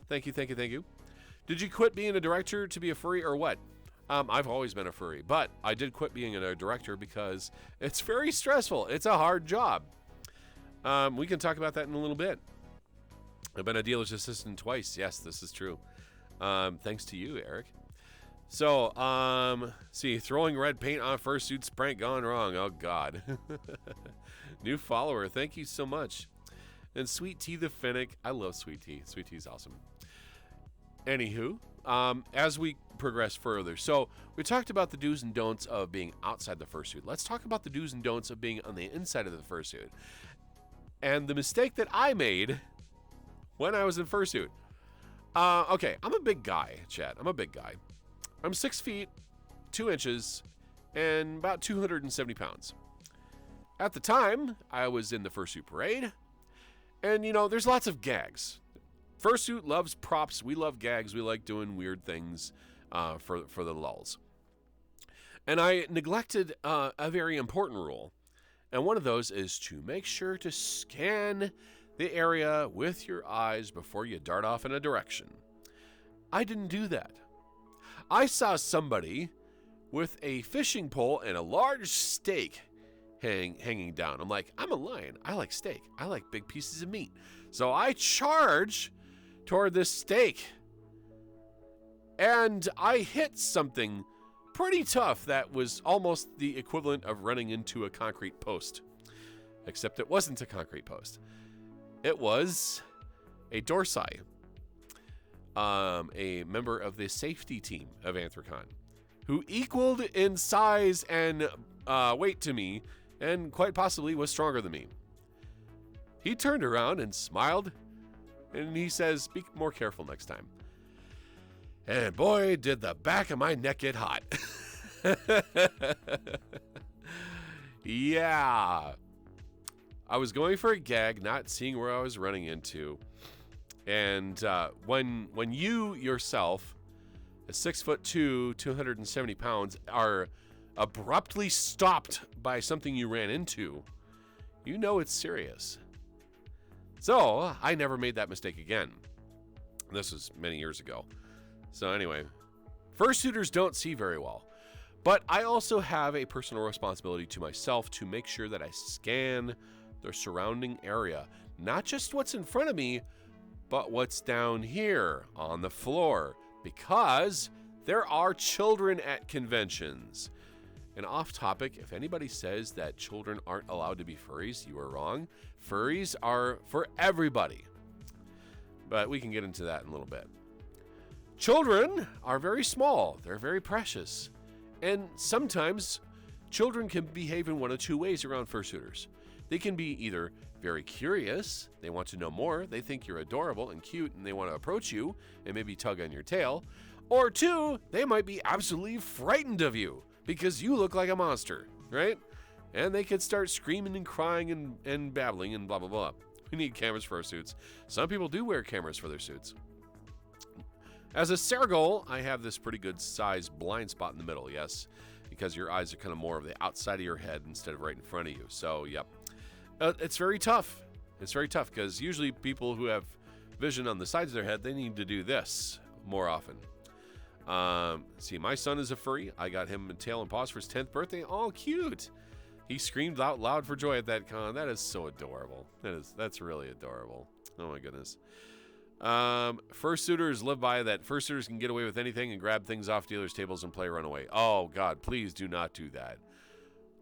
[SPEAKER 1] Thank you. Did you quit being a director to be a furry or what? I've always been a furry, but I did quit being a director because it's very stressful. It's a hard job. We can talk about that in a little bit. I've been a dealer's assistant twice. Yes, this is true. Thanks to you, Eric. So, see, throwing red paint on fursuits prank gone wrong. Oh, God. New follower. Thank you so much. And Sweet Tea the Fennec. I love Sweet Tea. Sweet Tea is awesome. Anywho, as we progress further, so we talked about the do's and don'ts of being outside the fursuit. Let's talk about the do's and don'ts of being on the inside of the fursuit. And the mistake that I made when I was in fursuit. Okay, I'm a big guy, Chad. I'm a big guy. I'm 6 feet, 2 inches, and about 270 pounds. At the time, I was in the fursuit parade, and there's lots of gags. Fursuit loves props. We love gags. We like doing weird things for the lulz. And I neglected a very important rule. And one of those is to make sure to scan the area with your eyes before you dart off in a direction. I didn't do that. I saw somebody with a fishing pole and a large steak hanging down. I'm like, I'm a lion. I like steak. I like big pieces of meat. So I charge toward this steak. And I hit something pretty tough that was almost the equivalent of running into a concrete post. Except it wasn't a concrete post. It was a Dorsai, a member of the safety team of Anthrocon, who equaled in size and weight to me, and quite possibly was stronger than me. He turned around and smiled, and he says, "Be more careful next time." And boy, did the back of my neck get hot. Yeah. I was going for a gag, not seeing where I was running into. And when you yourself, a 6'2", 270 pounds, are abruptly stopped by something you ran into, you know it's serious. So I never made that mistake again. This was many years ago. So anyway, fursuiters don't see very well. But I also have a personal responsibility to myself to make sure that I scan the surrounding area. Not just what's in front of me, but what's down here on the floor. Because there are children at conventions. And off topic, if anybody says that children aren't allowed to be furries, you are wrong. Furries are for everybody. But we can get into that in a little bit. Children are very small. They're very precious. And sometimes children can behave in one of two ways around fursuiters. They can be either very curious, they want to know more, they think you're adorable and cute, and they want to approach you and maybe tug on your tail. Or two, they might be absolutely frightened of you because you look like a monster, right? And they could start screaming and crying and babbling and blah, blah, blah. We need cameras for our suits. Some people do wear cameras for their suits. As a Sergol, I have this pretty good size blind spot in the middle, yes, because your eyes are kind of more of the outside of your head instead of right in front of you. So, yep. It's very tough. It's very tough because usually people who have vision on the sides of their head, they need to do this more often. See, my son is a furry. I got him a tail and paws for his 10th birthday. Oh, cute. He screamed out loud for joy at that con. That is so adorable. That's really adorable. Oh, my goodness. Fursuiters live by that fursuiters can get away with anything and grab things off dealers' tables and play runaway. Oh, God, please do not do that.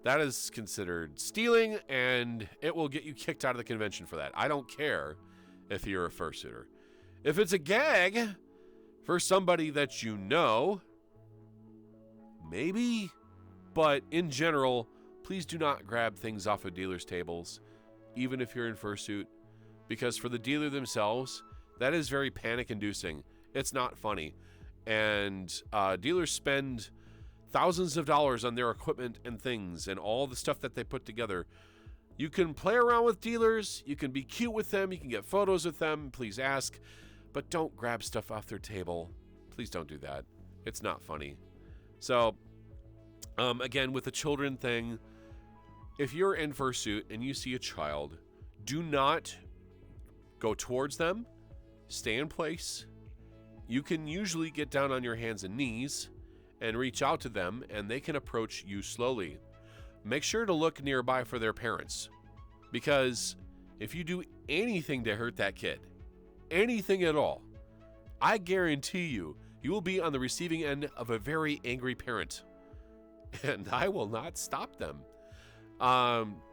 [SPEAKER 1] That is considered stealing, and it will get you kicked out of the convention for that. I don't care if you're a fursuiter. If it's a gag for somebody that you know, maybe, but in general, please do not grab things off of dealers' tables, even if you're in fursuit, because for the dealer themselves, that is very panic-inducing. It's not funny. And dealers spend thousands of dollars on their equipment and things and all the stuff that they put together. You can play around with dealers. You can be cute with them. You can get photos with them. Please ask. But don't grab stuff off their table. Please don't do that. It's not funny. So, again, with the children thing, if you're in fursuit and you see a child, do not go towards them. Stay in place. You can usually get down on your hands and knees and reach out to them, and they can approach you slowly. Make sure to look nearby for their parents, because if you do anything to hurt that kid, anything at all, I guarantee you will be on the receiving end of a very angry parent, and I will not stop them.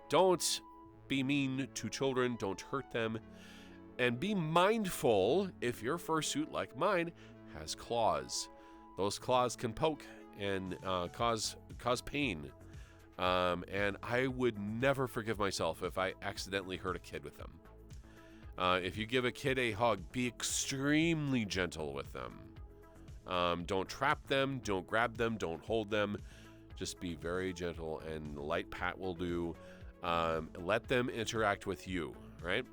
[SPEAKER 1] Don't be mean to children. Don't hurt them. And be mindful if your fursuit, like mine, has claws. Those claws can poke and cause pain. And I would never forgive myself if I accidentally hurt a kid with them. If you give a kid a hug, be extremely gentle with them. Don't trap them. Don't grab them. Don't hold them. Just be very gentle, and light pat will do. Let them interact with you, right?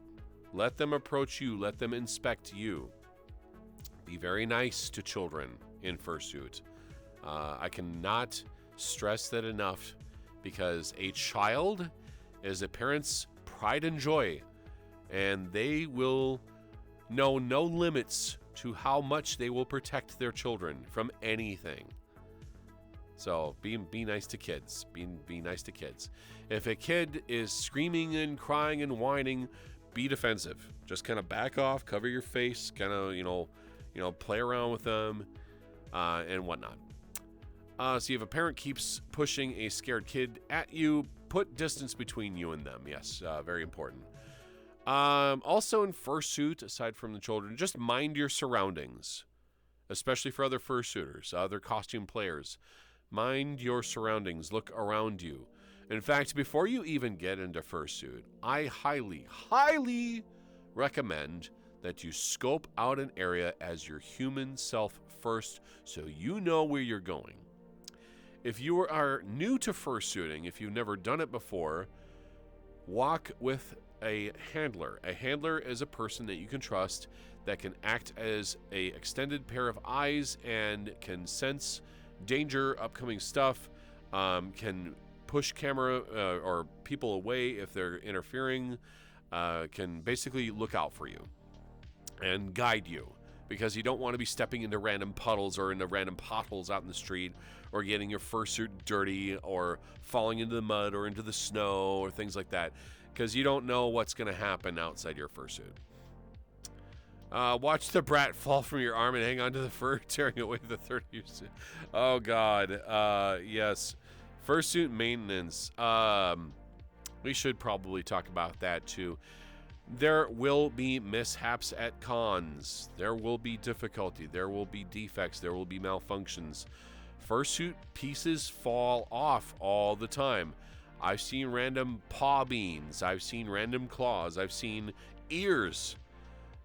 [SPEAKER 1] Let them approach you. Let them inspect you. Be very nice to children in fursuit. I cannot stress that enough, because a child is a parent's pride and joy, and they will know no limits to how much they will protect their children from anything. So be nice to kids. Be nice to kids. If a kid is screaming and crying and whining, be defensive. Just kind of back off, cover your face, kind of play around with them, and whatnot. So if a parent keeps pushing a scared kid at you, put distance between you and them. Yes, very important. Also in fursuit, aside from the children, just mind your surroundings, especially for other fursuiters, other costume players. Mind your surroundings. Look around you. In fact, before you even get into fursuit, I highly, highly recommend that you scope out an area as your human self first, so you know where you're going. If you are new to fursuiting, if you've never done it before, walk with a handler. A handler is a person that you can trust, that can act as a extended pair of eyes and can sense danger, upcoming stuff, can push camera or people away if they're interfering, can basically look out for you and guide you, because you don't want to be stepping into random puddles or into random potholes out in the street, or getting your fursuit dirty, or falling into the mud or into the snow or things like that, because you don't know what's going to happen outside your fursuit. Watch the brat fall from your arm and hang on to the fur, tearing away the third of your suit. Oh, God. Yes. Fursuit maintenance. We should probably talk about that, too. There will be mishaps at cons. There will be difficulty. There will be defects. There will be malfunctions. Fursuit pieces fall off all the time. I've seen random paw beans. I've seen random claws. I've seen ears.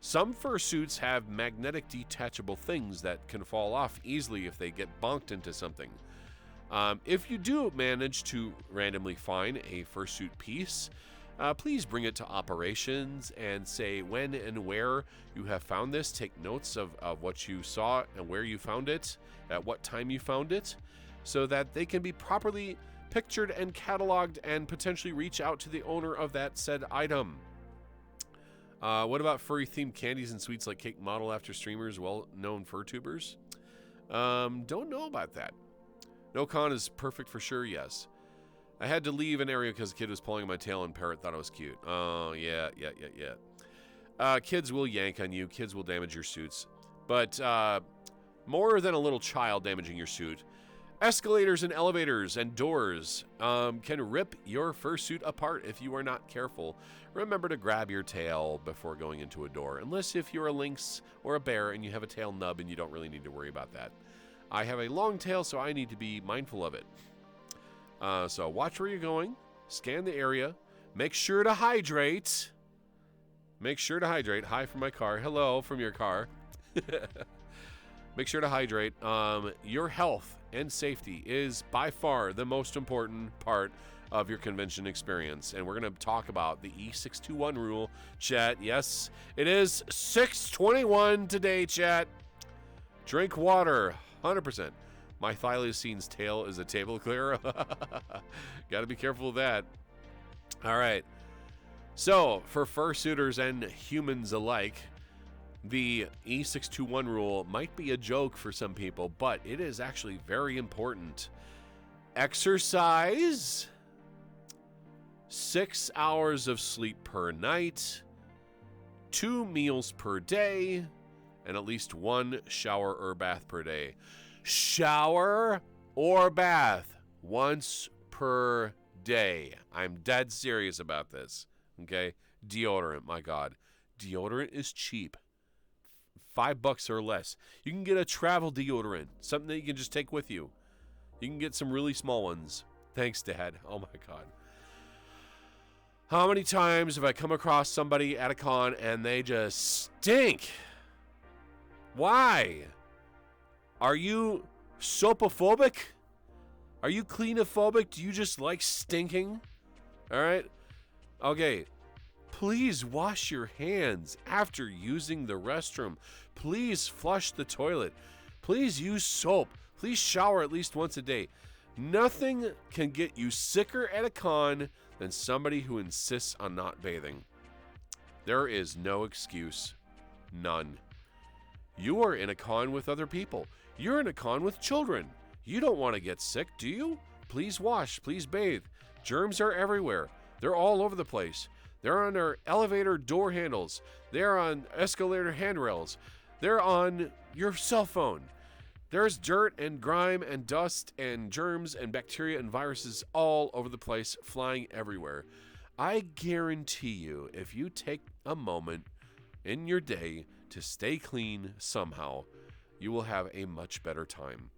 [SPEAKER 1] Some fursuits have magnetic detachable things that can fall off easily if they get bonked into something. If you do manage to randomly find a fursuit piece, please bring it to operations and say when and where you have found this. Take notes of what you saw and where you found it, at what time you found it, so that they can be properly pictured and cataloged and potentially reach out to the owner of that said item. What about furry-themed candies and sweets like cake model after streamers, well-known furtubers? Don't know about that. No con is perfect for sure, yes. I had to leave an area because a kid was pulling on my tail and parrot thought it was cute. Oh, yeah. Kids will yank on you. Kids will damage your suits. But more than a little child damaging your suit, escalators and elevators and doors can rip your fursuit apart if you are not careful. Remember to grab your tail before going into a door, unless if you're a lynx or a bear and you have a tail nub and you don't really need to worry about that. I have a long tail, so I need to be mindful of it. So watch where you're going, scan the area, make sure to hydrate. Hi from my car. Hello from your car. Make sure to hydrate. Your health and safety is by far the most important part of your convention experience. And we're going to talk about the E621 rule, chat. Yes, it is 621 today, chat. Drink water, 100%. My thylacines tail is a table clear. Got to be careful of that. All right. So, for fursuiters and humans alike, the E621 rule might be a joke for some people, but it is actually very important. Exercise, 6 hours of sleep per night, 2 meals per day, and at least 1 shower or bath per day. Shower or bath once per day. I'm dead serious about this. Okay? Deodorant, my God. Deodorant is cheap. $5 or less. You can get a travel deodorant, something that you can just take with you. You can get some really small ones. Thanks, Dad. Oh my God. How many times have I come across somebody at a con and they just stink? Why? Are you soapophobic? Are you cleanophobic? Do you just like stinking? All right? Okay. Please wash your hands after using the restroom. Please flush the toilet. Please use soap. Please shower at least once a day. Nothing can get you sicker at a con than somebody who insists on not bathing. There is no excuse. None. You are in a con with other people. You're in a con with children. You don't want to get sick, do you? Please wash. Please bathe. Germs are everywhere. They're all over the place. They're on our elevator door handles. They're on escalator handrails. They're on your cell phone. There's dirt and grime and dust and germs and bacteria and viruses all over the place, flying everywhere. I guarantee you, if you take a moment in your day to stay clean somehow, you will have a much better time.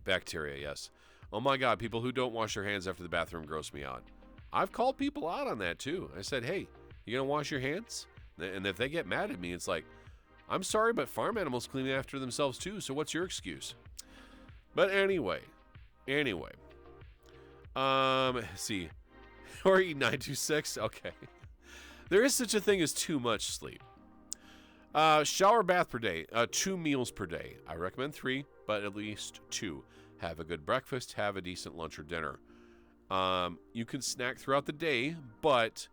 [SPEAKER 1] Bacteria, yes. Oh my God, people who don't wash their hands after the bathroom gross me out. I've called people out on that too. I said, hey, you gonna wash your hands? And if they get mad at me, it's like, I'm sorry, but farm animals clean after themselves too, so what's your excuse? But anyway. See. Or E926? Okay. There is such a thing as too much sleep. Shower bath per day. 2 meals per day. I recommend 3, but at least 2. Have a good breakfast. Have a decent lunch or dinner. You can snack throughout the day, but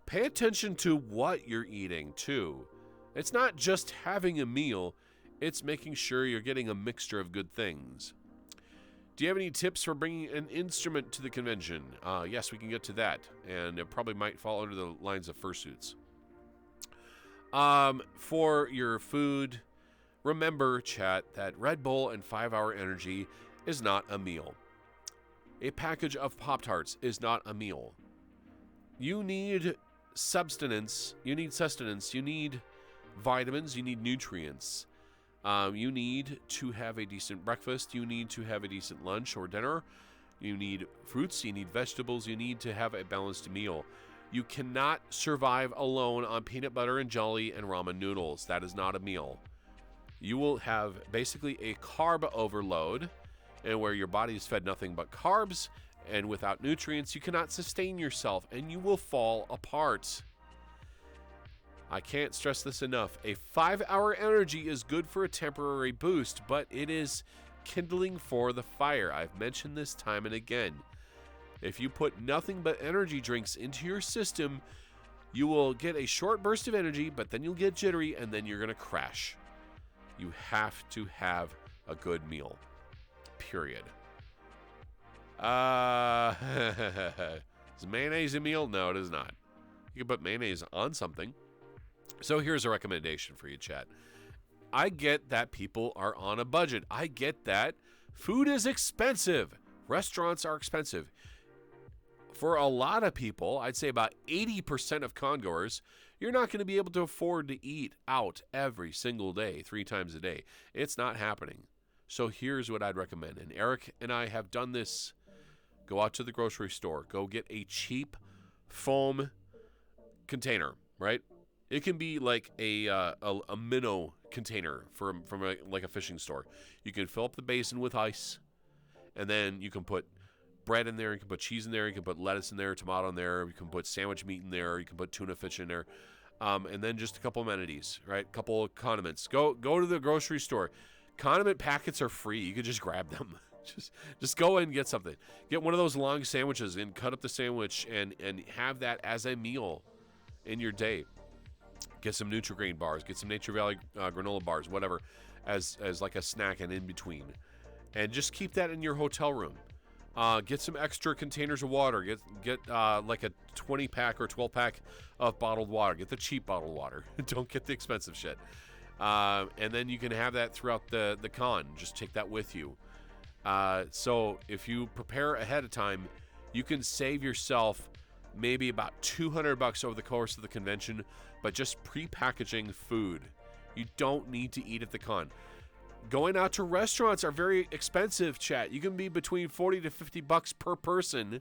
[SPEAKER 1] pay attention to what you're eating too. It's not just having a meal, it's making sure you're getting a mixture of good things. Do you have any tips for bringing an instrument to the convention? Yes, we can get to that, and it probably might fall under the lines of fursuits. For your food, remember, chat, that Red Bull and 5-Hour Energy is not a meal. A package of Pop-Tarts is not a meal. You need sustenance. You need vitamins. You need nutrients. You need to have a decent breakfast. You need to have a decent lunch or dinner. You need fruits. You need vegetables. You need to have a balanced meal. You cannot survive alone on peanut butter and jelly and ramen noodles. That is not a meal. You will have basically a carb overload, and where your body is fed nothing but carbs, and without nutrients, you cannot sustain yourself, and you will fall apart. I can't stress this enough. A 5-hour energy is good for a temporary boost, but it is kindling for the fire. I've mentioned this time and again. If you put nothing but energy drinks into your system, you will get a short burst of energy, but then you'll get jittery, and then you're going to crash. You have to have a good meal. Period. Is mayonnaise a meal? No, it is not. You can put mayonnaise on something. So here's a recommendation for you, chat. I get that people are on a budget. I get that food is expensive. Restaurants are expensive. For a lot of people, I'd say about 80% of congoers, you're not going to be able to afford to eat out every single day, 3 times a day. It's not happening. So here's what I'd recommend. And Eric and I have done this. Go out to the grocery store. Go get a cheap foam container, right? It can be like a minnow container from a fishing store. You can fill up the basin with ice, and then you can put bread in there. You can put cheese in there. You can put lettuce in there, tomato in there. You can put sandwich meat in there. You can put tuna fish in there, and then just a couple amenities, right? A couple of condiments. Go to the grocery store. Condiment packets are free. You can just grab them. Just go and get something. Get one of those long sandwiches and cut up the sandwich and have that as a meal in your day. Get some Nutri-Grain bars. Get some Nature Valley granola bars, whatever, as like a snack and in between. And just keep that in your hotel room. Get some extra containers of water. Get like a 20-pack or 12-pack of bottled water. Get the cheap bottled water. Don't get the expensive shit. And then you can have that throughout the con. Just take that with you. So if you prepare ahead of time, you can save yourself maybe about $200 over the course of the convention, but just pre-packaging food. You don't need to eat at the con. Going out to restaurants are very expensive, chat. You can be between $40 to $50 per person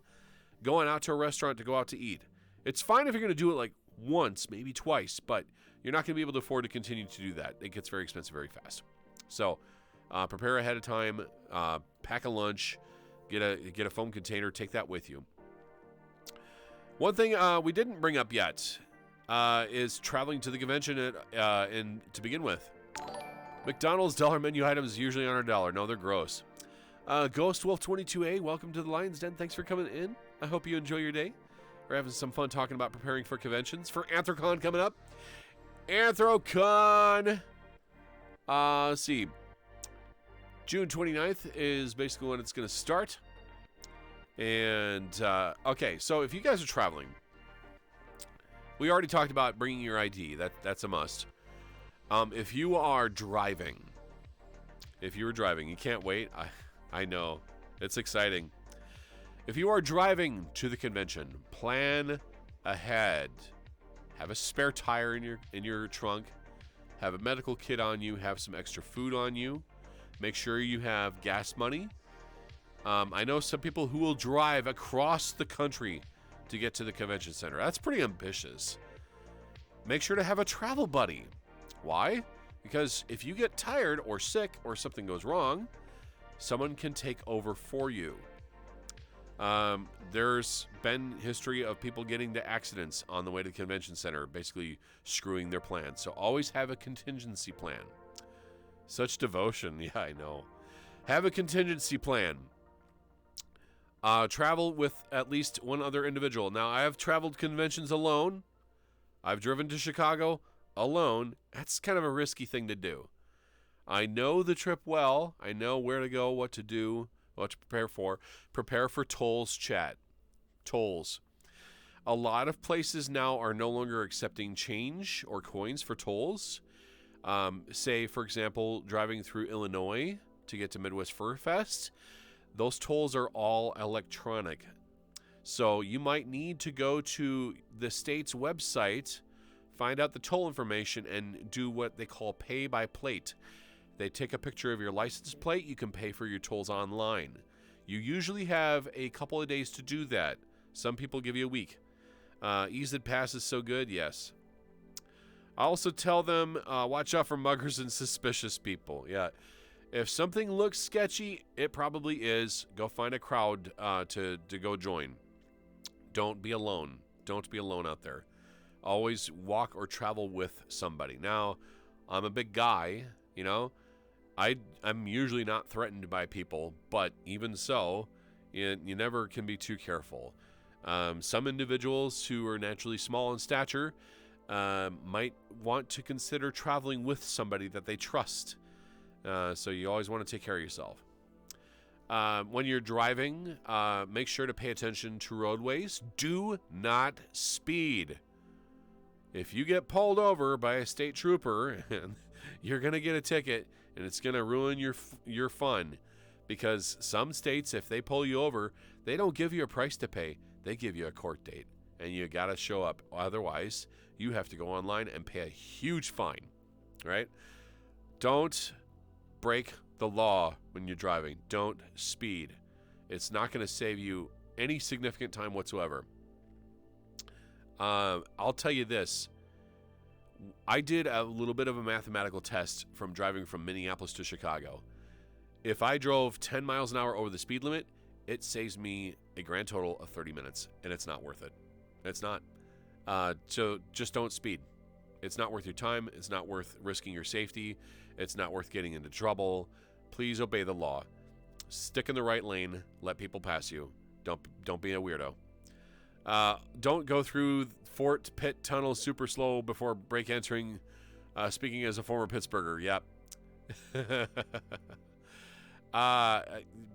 [SPEAKER 1] going out to a restaurant to go out to eat. It's fine if you're going to do it like once, maybe twice, but you're not going to be able to afford to continue to do that. It gets very expensive very fast. So prepare ahead of time, pack a lunch, Get a foam container. Take that with you. One thing we didn't bring up yet is traveling to the convention to begin with. McDonald's dollar menu items usually on $1. No, they're gross. Ghost Wolf 22A, welcome to the Lion's Den. Thanks for coming in. I hope you enjoy your day. We're having some fun talking about preparing for conventions. For Anthrocon coming up. Anthrocon! Let's see. June 29th is basically when it's going to start. And, okay, so if you guys are traveling, we already talked about bringing your ID. That's a must. If you are driving, you can't wait. I know. It's exciting. If you are driving to the convention, plan ahead. Have a spare tire in your trunk. Have a medical kit on you. Have some extra food on you. Make sure you have gas money. I know some people who will drive across the country to get to the convention center. That's pretty ambitious. Make sure to have a travel buddy. Why? Because if you get tired or sick or something goes wrong, someone can take over for you. There's been history of people getting into accidents on the way to the convention center, basically screwing their plans. So always have a contingency plan. Such devotion. Yeah, I know. Have a contingency plan. Travel with at least one other individual. Now, I have traveled conventions alone. I've driven to Chicago alone. That's kind of a risky thing to do. I know the trip well. I know where to go, what to do, what to prepare for. Prepare for tolls, chat. Tolls. A lot of places now are no longer accepting change or coins for tolls. Say, for example, driving through Illinois to get to Midwest Fur Fest. Those tolls are all electronic. So you might need to go to the state's website, find out the toll information, and do what they call pay by plate. They take a picture of your license plate. You can pay for your tolls online. You have a couple of days to do that. Some people give you a week. Ease It Pass is so good, yes. I also tell them, watch out for muggers and suspicious people. Yeah. If something looks sketchy, it probably is. Go find a crowd to go join. Don't be alone. Don't be alone out there. Always walk or travel with somebody. Now, I'm a big guy, you know. I'm usually not threatened by people, but even so, you never can be too careful. Some individuals who are naturally small in stature might want to consider traveling with somebody that they trust. So you always want to take care of yourself. When you're driving, make sure to pay attention to roadways. Do not speed. If you get pulled over by a state trooper, you're going to get a ticket, and it's going to ruin your fun. Because some states, if they pull you over, they don't give you a price to pay. They give you a court date, and you got to show up. Otherwise, you have to go online and pay a huge fine, right? Don't break the law when you're driving. Don't speed. It's not going to save you any significant time whatsoever. I'll tell you this. I did a little bit of a mathematical test from driving from Minneapolis to Chicago. If I drove 10 miles an hour over the speed limit, it saves me a grand total of 30 minutes, and it's not worth it. It's not. So just don't speed. It's not worth your time. It's not worth risking your safety. It's not worth getting into trouble. Please obey the law. Stick in the right lane. Let people pass you. Don't be a weirdo. Don't go through Fort Pitt Tunnel super slow before brake entering. Speaking as a former Pittsburgher, yep.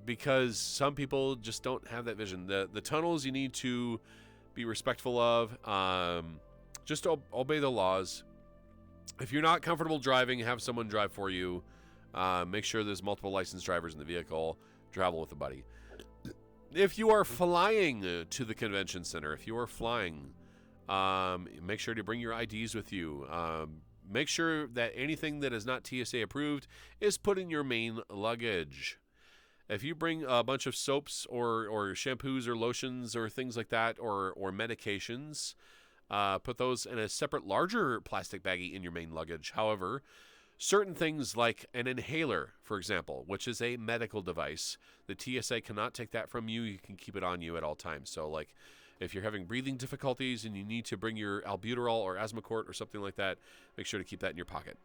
[SPEAKER 1] Because some people just don't have that vision. The tunnels you need to be respectful of. Just obey the laws. If you're not comfortable driving, have someone drive for you. Make sure there's multiple licensed drivers in the vehicle. Travel with a buddy. If you are flying to the convention center, make sure to bring your IDs with you. Make sure that anything that is not TSA approved is put in your main luggage. If you bring a bunch of soaps or shampoos or lotions or things like that or medications, put those in a separate, larger plastic baggie in your main luggage. However, Certain things like an inhaler, for example, which is a medical device, the TSA cannot take that from you. You can keep it on you at all times. So, like, if you're having breathing difficulties and you need to bring your albuterol or Asmacort or something like that, make sure to keep that in your pocket.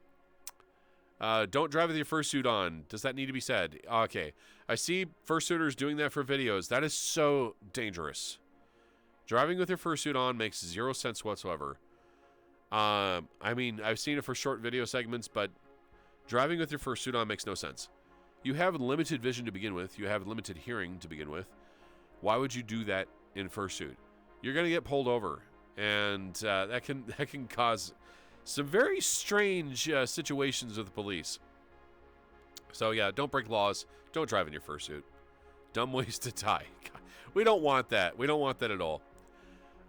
[SPEAKER 1] Don't drive with your fursuit on. Does that need to be said? Okay. I see fursuiters doing that for videos. That is so dangerous. Driving with your fursuit on makes zero sense whatsoever. I mean, I've seen it for short video segments, but driving with your fursuit on makes no sense. You have limited vision to begin with. You have limited hearing to begin with. Why would you do that in fursuit? You're going to get pulled over, and that can cause some very strange situations with the police. So yeah, don't break laws. Don't drive in your fursuit. Dumb ways to die. God, we don't want that. We don't want that at all.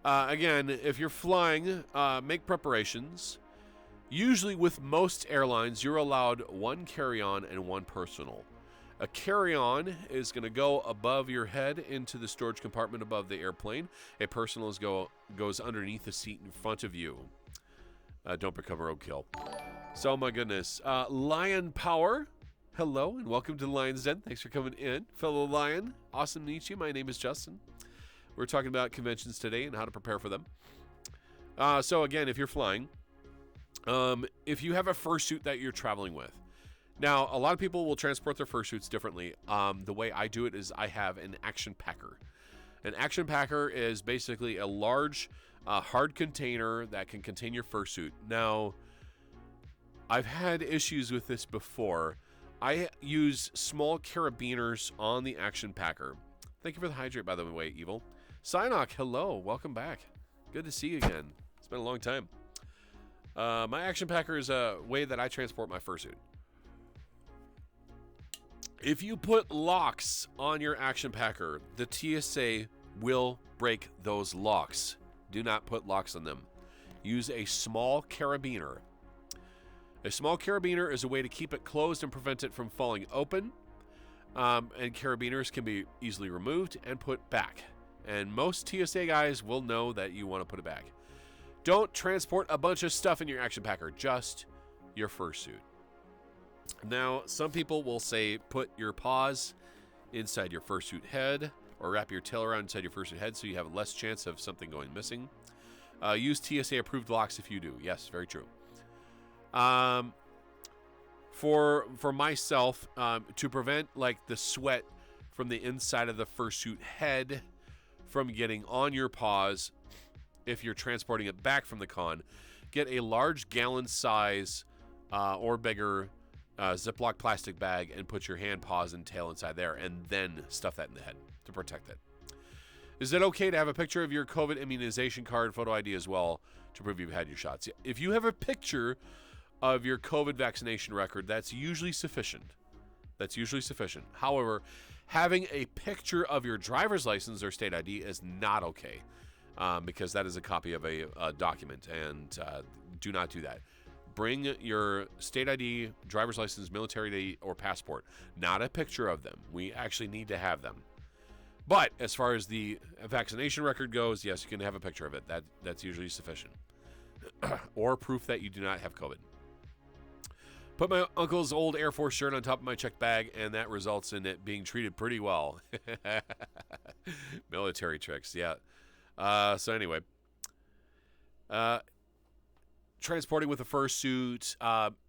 [SPEAKER 1] Again, if you're flying, make preparations. Usually with most airlines, you're allowed one carry-on and one personal. A carry-on is going to go above your head into the storage compartment above the airplane. A personal goes underneath the seat in front of you. Don't become roadkill. So, my goodness. Lion Power, hello, and welcome to the Lion's Den. Thanks for coming in. Fellow Lion, awesome to meet you. My name is Justin. We're talking about conventions today and how to prepare for them. So, again, if you're flying, if you have a fursuit that you're traveling with. Now, a lot of people will transport their fursuits differently. The way I do it is I have an action packer. An action packer is basically a large, hard container that can contain your fursuit. Now, I've had issues with this before. I use small carabiners on the action packer. Thank you for the hydrate, by the way, Evil. Psynoc, hello. Welcome back. Good to see you again. It's been a long time. My action packer is a way that I transport my fursuit. If you put locks on your action packer, the TSA will break those locks. Do not put locks on them. Use a small carabiner. A small carabiner is a way to keep it closed and prevent it from falling open. And carabiners can be easily removed and put back. And most TSA guys will know that you want to put it back. Don't transport a bunch of stuff in your action packer, just your fursuit. Now, some people will say put your paws inside your fursuit head or wrap your tail around inside your fursuit head so you have less chance of something going missing. Use TSA approved locks if you do. Yes, very true. For myself, to prevent like the sweat from the inside of the fursuit head from getting on your paws, if you're transporting it back from the con, get a large gallon size or bigger Ziploc plastic bag and put your hand, paws, and tail inside there, and then stuff that in the head to protect it. Is it okay to have a picture of your COVID immunization card, photo ID as well, to prove you've had your shots? If you have a picture of your COVID vaccination record, that's usually sufficient. That's usually sufficient. However, having a picture of your driver's license or state ID is not okay, because that is a copy of a document, and do not do that. Bring your state ID, driver's license, military ID, or passport, not a picture of them. We actually need to have them. But as far as the vaccination record goes, yes, you can have a picture of it. That's usually sufficient. Or proof that you do not have COVID. Put my uncle's old Air Force shirt on top of my checked bag, and that results in it being treated pretty well. Military tricks, yeah. So anyway. Transporting with a fursuit.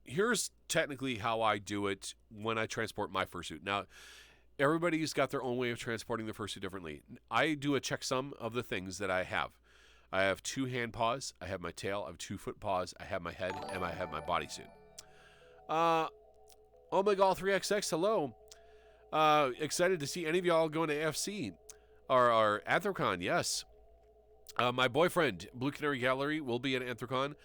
[SPEAKER 1] Here's technically how I do it when I transport my fursuit. Now, everybody's got their own way of transporting their fursuit differently. I do a checksum of the things that I have. I have 2 hand paws. I have my tail. I have 2 foot paws. I have my head, and I have my bodysuit. Omega 3XX, hello. Excited to see any of y'all going to AFC or Anthrocon, yes. My boyfriend, Blue Canary Gallery, will be at Anthrocon.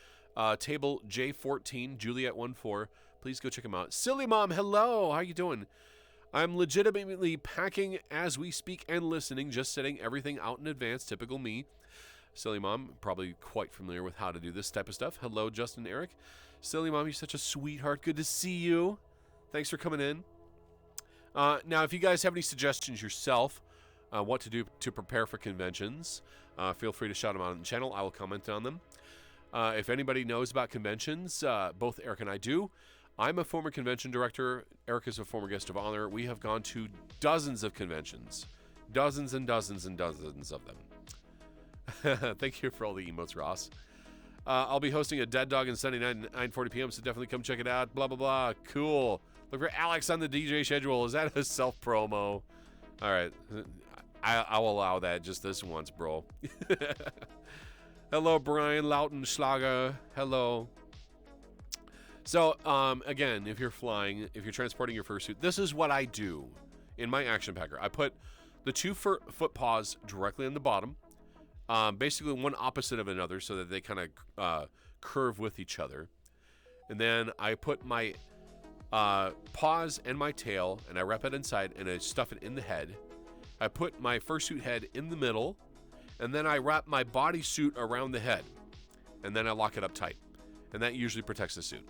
[SPEAKER 1] Table J14, Juliet 14. Please go check him out. Silly Mom, hello. How you doing? I'm legitimately packing as we speak and listening, just setting everything out in advance. Typical me. Silly Mom, probably quite familiar with how to do this type of stuff. Hello, Justin and Eric. Silly Mom, you're such a sweetheart. Good to see you. Thanks for coming in. Now, if you guys have any suggestions yourself, what to do to prepare for conventions, feel free to shout them out on the channel. I will comment on them. If anybody knows about conventions, both Eric and I do. I'm a former convention director. Eric is a former guest of honor. We have gone to dozens of conventions. Dozens and dozens and dozens of them. Thank you for all the emotes, Ross. I'll be hosting a Dead Dog on Sunday night at 9:40 p.m., so definitely come check it out. Blah, blah, blah. Cool. Look for Alex on the DJ schedule. Is that a self-promo? All right. I'll allow that just this once, bro. Hello, Brian Lautenschlager. Hello. So, again, if you're flying, if you're transporting your fursuit, this is what I do in my action packer. I put the 2 foot paws directly on the bottom, basically one opposite of another so that they kind of curve with each other. And then I put my paws and my tail, and I wrap it inside, and I stuff it in the head. I put my fursuit head in the middle, and then I wrap my bodysuit around the head, and then I lock it up tight. And that usually protects the suit.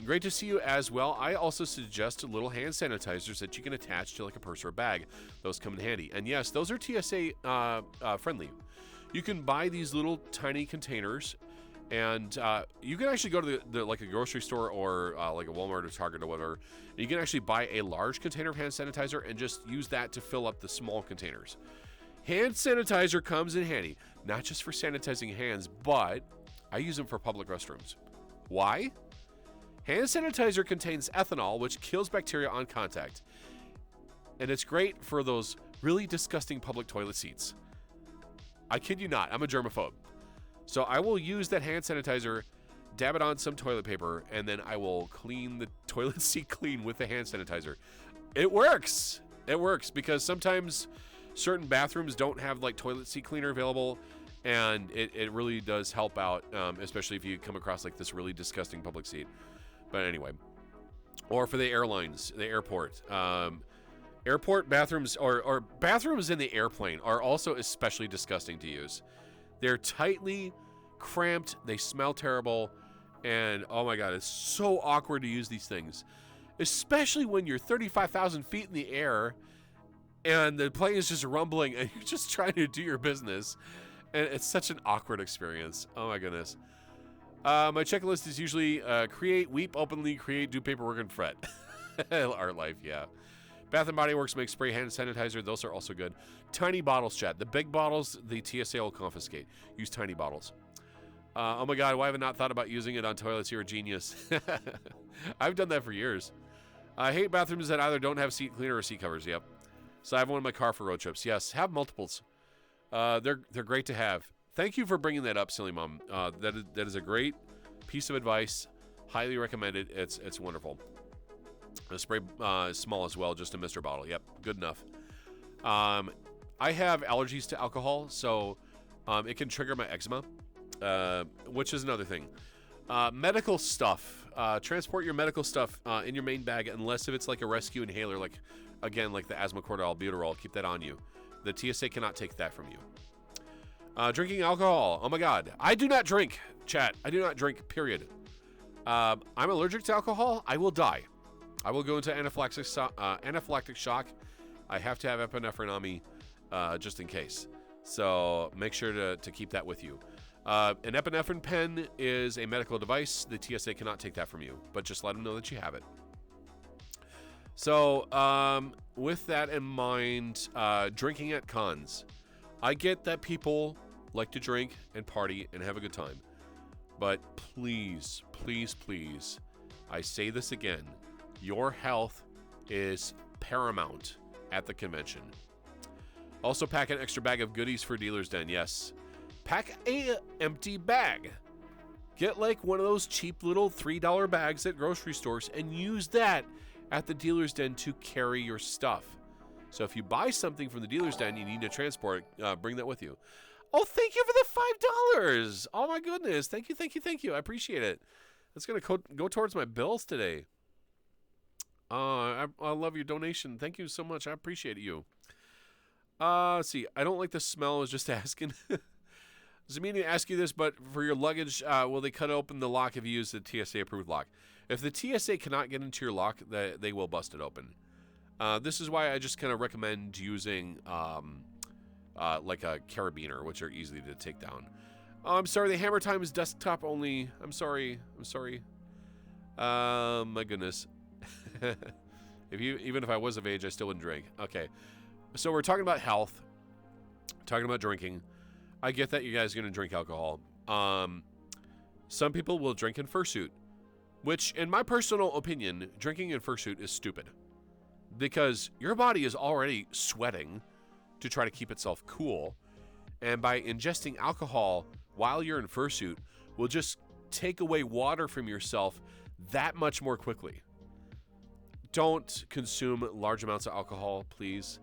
[SPEAKER 1] Great to see you as well. I also suggest little hand sanitizers that you can attach to like a purse or a bag. Those come in handy. And yes, those are TSA friendly. You can buy these little tiny containers, and you can actually go to the like a grocery store or like a Walmart or Target or whatever. And you can actually buy a large container of hand sanitizer and just use that to fill up the small containers. Hand sanitizer comes in handy, not just for sanitizing hands, but I use them for public restrooms. Why? Hand sanitizer contains ethanol, which kills bacteria on contact. And it's great for those really disgusting public toilet seats. I kid you not, I'm a germaphobe. So I will use that hand sanitizer, dab it on some toilet paper, and then I will clean the toilet seat clean with the hand sanitizer. It works! It works because sometimes certain bathrooms don't have like toilet seat cleaner available, and it really does help out, especially if you come across like this really disgusting public seat. But anyway, or for the airlines, the airport. Airport bathrooms or bathrooms in the airplane are also especially disgusting to use. They're tightly cramped, they smell terrible, and oh my god, it's so awkward to use these things. Especially when you're 35,000 feet in the air and the plane is just rumbling and you're just trying to do your business. And it's such an awkward experience. Oh my goodness. My checklist is usually create, weep openly, create, do paperwork, and fret. Art life, yeah. Bath & Body Works makes spray hand sanitizer. Those are also good. Tiny bottles, chat. The big bottles, the TSA will confiscate. Use tiny bottles. Oh my god, why have I not thought about using it on toilets? You're a genius. I've done that for years. I hate bathrooms that either don't have seat cleaner or seat covers. Yep. So I have one in my car for road trips. Yes, have multiples. They're great to have. Thank you for bringing that up, Silly Mom. That is a great piece of advice. Highly recommended. It's wonderful. The spray is small as well, just a Mr. bottle. Yep, good enough. I have allergies to alcohol, so it can trigger my eczema, which is another thing. Medical stuff. Transport your medical stuff in your main bag, unless if it's like a rescue inhaler, like the asthma cordial albuterol. Keep that on you. The TSA cannot take that from you. Drinking alcohol. Oh my god. I do not drink, chat. I do not drink, period. I'm allergic to alcohol. I will die. I will go into anaphylactic shock. I have to have epinephrine on me just in case. So make sure to keep that with you. An epinephrine pen is a medical device. The TSA cannot take that from you, but just let them know that you have it. So with that in mind, drinking at cons. I get that people like to drink and party and have a good time. But please, please, please, I say this again. Your health is paramount at the convention. Also pack an extra bag of goodies for Dealer's Den. Yes. Pack a empty bag. Get like one of those cheap little $3 bags at grocery stores and use that at the Dealer's Den to carry your stuff. So if you buy something from the Dealer's Den, you need to transport it, bring that with you. Oh, thank you for the $5. Oh my goodness. Thank you, thank you, thank you. I appreciate it. It's going to go towards my bills today. I love your donation. Thank you so much. I appreciate you. Let's see. I don't like the smell. I was just asking. Does it mean to ask you this, but for your luggage, will they cut open the lock if you use the TSA approved lock? If the TSA cannot get into your lock, they will bust it open. This is why I just kind of recommend using like a carabiner, which are easy to take down. Oh, I'm sorry, the hammer time is desktop only. I'm sorry. My goodness. Even if I was of age, I still wouldn't drink. Okay. So we're talking about health, talking about drinking. I get that you guys are going to drink alcohol. Some people will drink in fursuit, which, in my personal opinion, drinking in fursuit is stupid. Because your body is already sweating to try to keep itself cool. And by ingesting alcohol while you're in fursuit will just take away water from yourself that much more quickly. Don't consume large amounts of alcohol, please.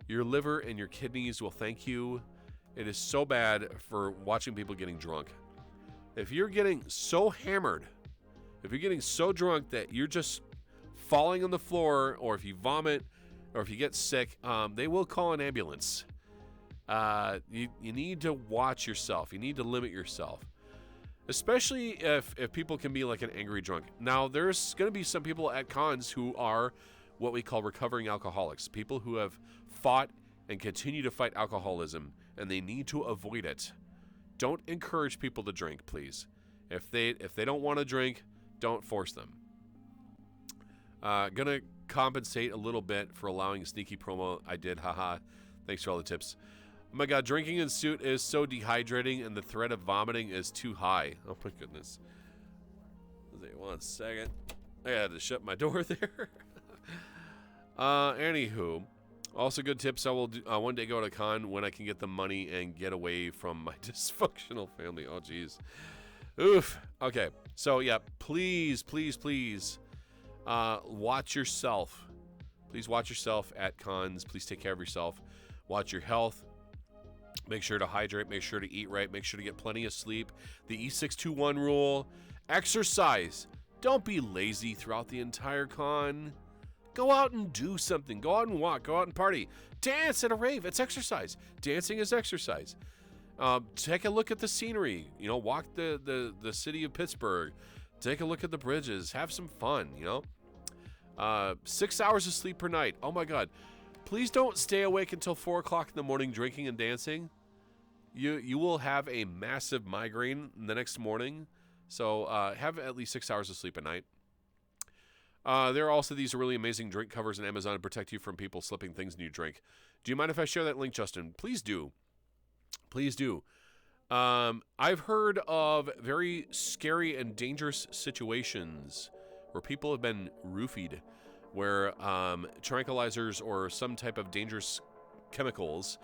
[SPEAKER 1] Your liver and your kidneys will thank you. It is so bad for watching people getting drunk. If you're getting so hammered, if you're getting so drunk that you're just falling on the floor, or if you vomit, or if you get sick, they will call an ambulance. You need to watch yourself. You need to limit yourself. Especially if people can be like an angry drunk. Now, there's going to be some people at cons who are what we call recovering alcoholics. People who have fought and continue to fight alcoholism, and they need to avoid it. Don't encourage people to drink, please. If they don't want to drink, don't force them. Gonna compensate a little bit for allowing a sneaky promo. I did, haha. Thanks for all the tips. Oh my god, drinking in suit is so dehydrating and the threat of vomiting is too high. Oh my goodness. Wait 1 second. I had to shut my door there. Anywho. Also good tips. I will one day go to a con when I can get the money and get away from my dysfunctional family. Oh jeez. Oof. Okay. So yeah, please, please, please watch yourself. Please watch yourself at cons. Please take care of yourself. Watch your health. Make sure to hydrate. Make sure to eat right. Make sure to get plenty of sleep. The E621 rule. Exercise. Don't be lazy throughout the entire con. Go out and do something. Go out and walk. Go out and party. Dance at a rave. It's exercise. Dancing is exercise. Take a look at the scenery. You know, walk the city of Pittsburgh. Take a look at the bridges. Have some fun, you know. 6 hours of sleep per night. Oh, my God. Please don't stay awake until 4 o'clock in the morning drinking and dancing. You will have a massive migraine the next morning. So have at least 6 hours of sleep at night. There are also these really amazing drink covers on Amazon to protect you from people slipping things in your drink. Do you mind if I share that link, Justin? Please do. Please do. I've heard of very scary and dangerous situations where people have been roofied, where tranquilizers or some type of dangerous chemicals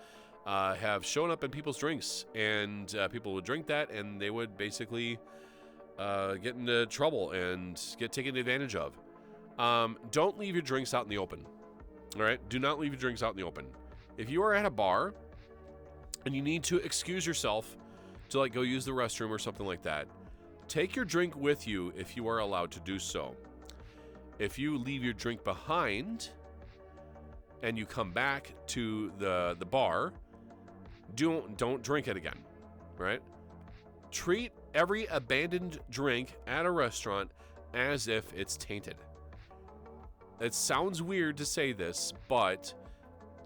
[SPEAKER 1] have shown up in people's drinks, and people would drink that, and they would basically get into trouble and get taken advantage of. Don't leave your drinks out in the open. All right? Do not leave your drinks out in the open. If you are at a bar and you need to excuse yourself to like go use the restroom or something like that, take your drink with you if you are allowed to do so. If you leave your drink behind and you come back to the bar, don't drink it again, right? Treat every abandoned drink at a restaurant as if it's tainted. It sounds weird to say this, but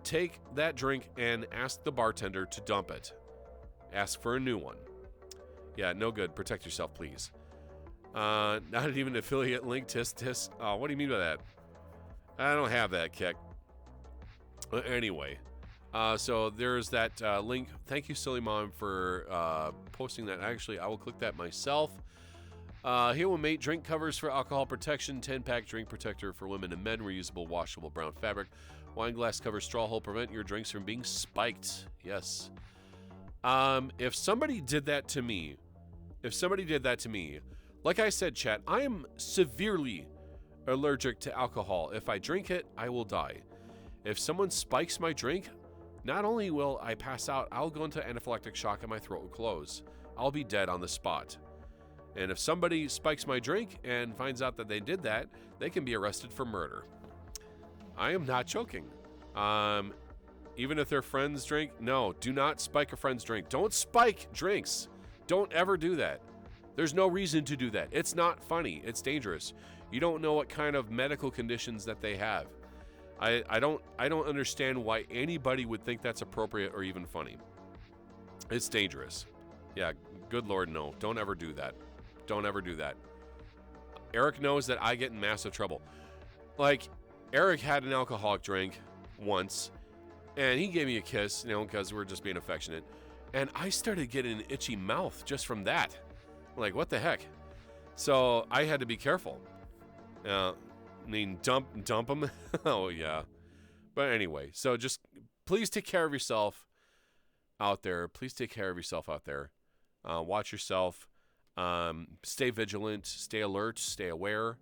[SPEAKER 1] take that drink and ask the bartender to dump it. Ask for a new one. Yeah, no good. Protect yourself, please. Not even an affiliate link, tisk. Oh, what do you mean by that? I don't have that, Kick. Anyway, so there's that link. Thank you, Silly Mom, for posting that. Actually, I will click that myself. Here will mate drink covers for alcohol protection, 10-pack drink protector for women and men, reusable washable brown fabric, wine glass cover, straw hole, prevent your drinks from being spiked. Yes. If somebody did that to me, like I said, chat, I am severely allergic to alcohol. If I drink it, I will die. If someone spikes my drink, not only will I pass out, I'll go into anaphylactic shock and my throat will close. I'll be dead on the spot. And if somebody spikes my drink and finds out that they did that, they can be arrested for murder. I am not joking. Even if their friends drink, no, do not spike a friend's drink. Don't spike drinks. Don't ever do that. There's no reason to do that. It's not funny. It's dangerous. You don't know what kind of medical conditions that they have. I don't understand why anybody would think that's appropriate or even funny. It's dangerous. Yeah, good Lord, no. Don't ever do that. Don't ever do that. Eric knows that I get in massive trouble. Like, Eric had an alcoholic drink once, and he gave me a kiss, because we're just being affectionate. And I started getting an itchy mouth just from that. Like, what the heck? So I had to be careful. Dump him? Oh, yeah. But anyway, so just please take care of yourself out there. Please take care of yourself out there. Watch yourself. Stay vigilant. Stay alert. Stay aware.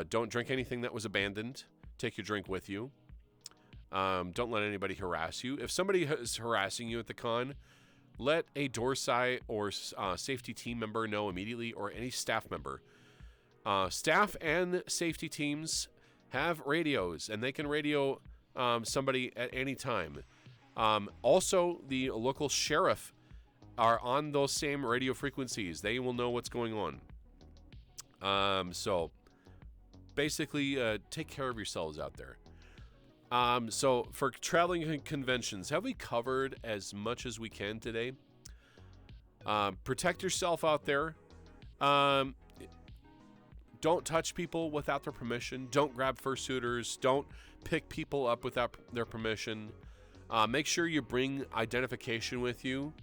[SPEAKER 1] Don't drink anything that was abandoned. Take your drink with you. Don't let anybody harass you. If somebody is harassing you at the con, let a doorside or safety team member know immediately, or any staff member. Staff and safety teams have radios, and they can radio somebody at any time. Also, the local sheriff are on those same radio frequencies. They will know what's going on. So basically, take care of yourselves out there. So for traveling conventions, have we covered as much as we can today? Protect yourself out there. Don't touch people without their permission. Don't grab fursuiters. Don't pick people up without their permission. Make sure you bring identification with you.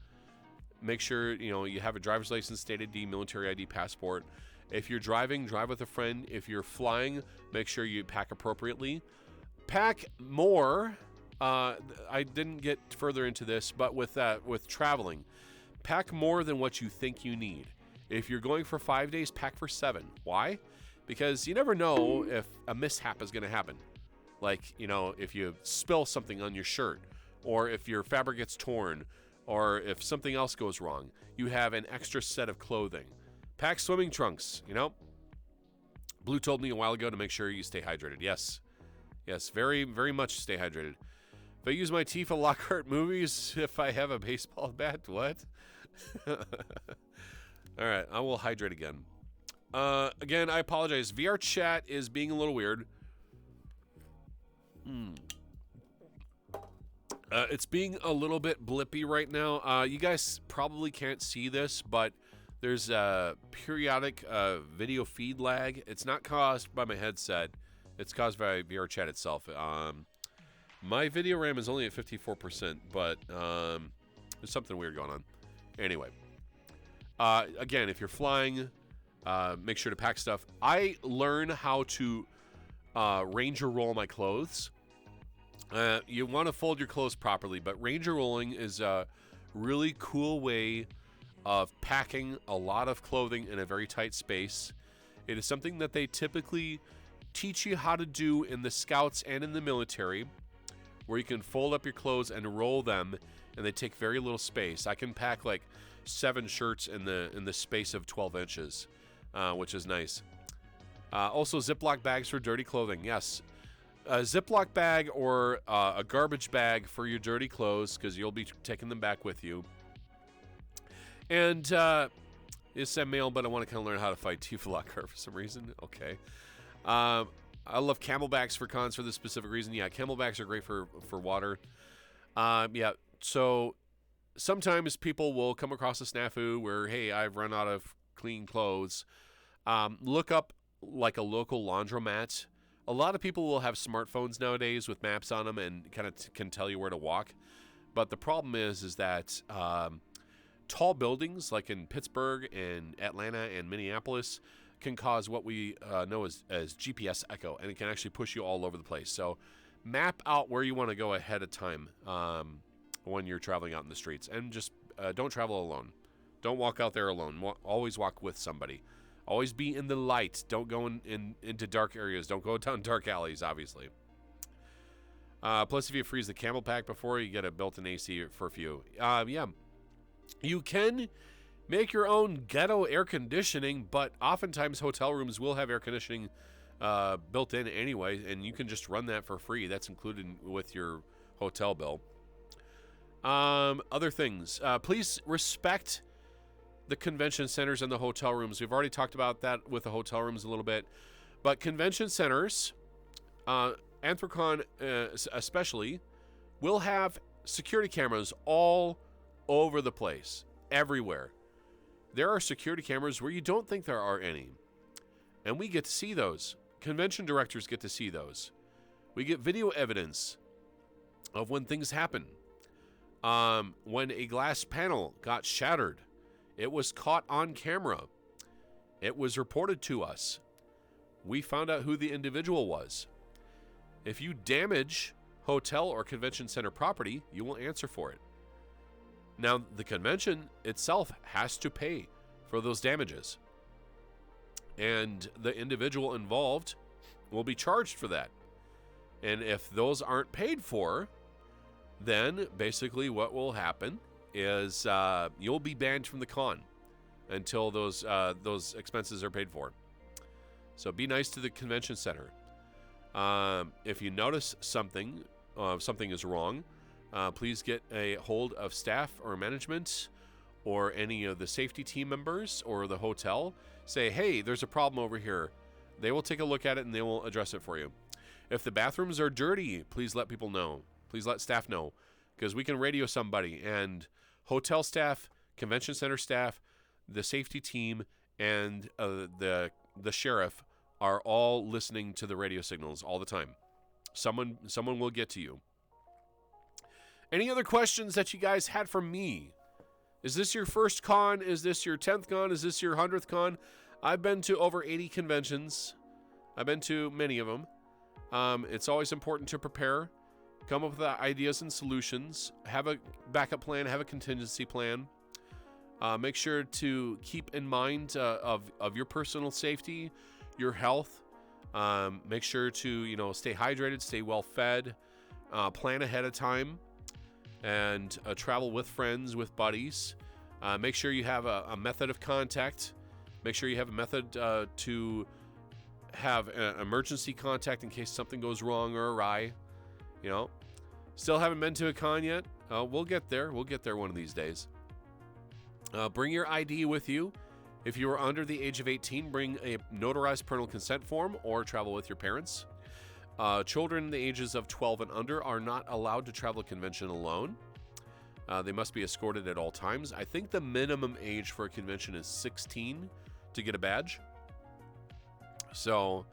[SPEAKER 1] Make sure, you have a driver's license, state ID, military ID, passport. If you're driving, drive with a friend. If you're flying, make sure you pack appropriately. Pack more. I didn't get further into this, but with traveling, pack more than what you think you need. If you're going for 5 days, pack for 7. Why? Because you never know if a mishap is going to happen. Like, if you spill something on your shirt, or if your fabric gets torn, or if something else goes wrong, you have an extra set of clothing. Pack swimming trunks, Blue told me a while ago to make sure you stay hydrated. Yes, very, very much stay hydrated. If I use my Tifa Lockhart movies, if I have a baseball bat, what? All right, I will hydrate again. Again, I apologize. VR chat is being a little weird. It's being a little bit blippy right now. You guys probably can't see this, but there's a periodic video feed lag. It's not caused by my headset. It's caused by VR chat itself. My video RAM is only at 54%, but there's something weird going on. Anyway. Again, if you're flying, make sure to pack stuff. I learn how to ranger roll my clothes. You want to fold your clothes properly, but ranger rolling is a really cool way of packing a lot of clothing in a very tight space. It is something that they typically teach you how to do in the scouts and in the military, where you can fold up your clothes and roll them, and they take very little space. I can pack like 7 shirts in the space of 12 inches, which is nice. Also, Ziploc bags for dirty clothing. Yes, a Ziploc bag or a garbage bag for your dirty clothes, because you'll be taking them back with you. And it's a male, but I want to kind of learn how to fight Tifa Lockhart for some reason. Okay. I love camelbacks for cons for this specific reason. Yeah, camelbacks are great for water. Yeah, so sometimes people will come across a snafu where, hey, I've run out of clean clothes. Look up like a local laundromat. A lot of people will have smartphones nowadays with maps on them and kind of can tell you where to walk. But the problem is that tall buildings like in Pittsburgh and Atlanta and Minneapolis can cause what we know as GPS echo, and it can actually push you all over the place. So map out where you want to go ahead of time when you're traveling out in the streets, and just don't travel alone. Don't walk out there alone. Always walk with somebody. Always be in the light. Don't go into dark areas. Don't go down dark alleys, obviously. Plus, if you freeze the camel pack before, you get a built-in AC for a few. Yeah, you can make your own ghetto air conditioning, but oftentimes hotel rooms will have air conditioning built in anyway, and you can just run that for free. That's included with your hotel bill. Other things. Please respect the convention centers and the hotel rooms. We've already talked about that with the hotel rooms a little bit. But convention centers, Anthrocon especially, will have security cameras all over the place, everywhere. There are security cameras where you don't think there are any. And we get to see those. Convention directors get to see those. We get video evidence of when things happen. When a glass panel got shattered, it was caught on camera. It was reported to us. We found out who the individual was. If you damage hotel or convention center property, you will answer for it. Now, the convention itself has to pay for those damages. And the individual involved will be charged for that. And if those aren't paid for, then basically what will happen is you'll be banned from the con until those expenses are paid for. So be nice to the convention center. If you notice something is wrong, please get a hold of staff or management or any of the safety team members or the hotel. Say, hey, there's a problem over here. They will take a look at it and they will address it for you. If the bathrooms are dirty, please let people know. Please let staff know, because we can radio somebody, and hotel staff, convention center staff, the safety team, and the sheriff are all listening to the radio signals all the time. Someone will get to you. Any other questions that you guys had for me? Is this your first con? Is this your 10th con? Is this your 100th con? I've been to over 80 conventions. I've been to many of them. It's always important to prepare, come up with ideas and solutions, have a backup plan, have a contingency plan. Make sure to keep in mind of your personal safety, your health. Make sure to stay hydrated, stay well fed, plan ahead of time, and travel with friends, with buddies. Make sure you have a method of contact. Make sure you have a method to have an emergency contact in case something goes wrong or awry. Still haven't been to a con yet. We'll get there. We'll get there one of these days. Bring your ID with you. If you are under the age of 18, bring a notarized parental consent form or travel with your parents. Children in the ages of 12 and under are not allowed to travel a convention alone. They must be escorted at all times. I think the minimum age for a convention is 16 to get a badge. So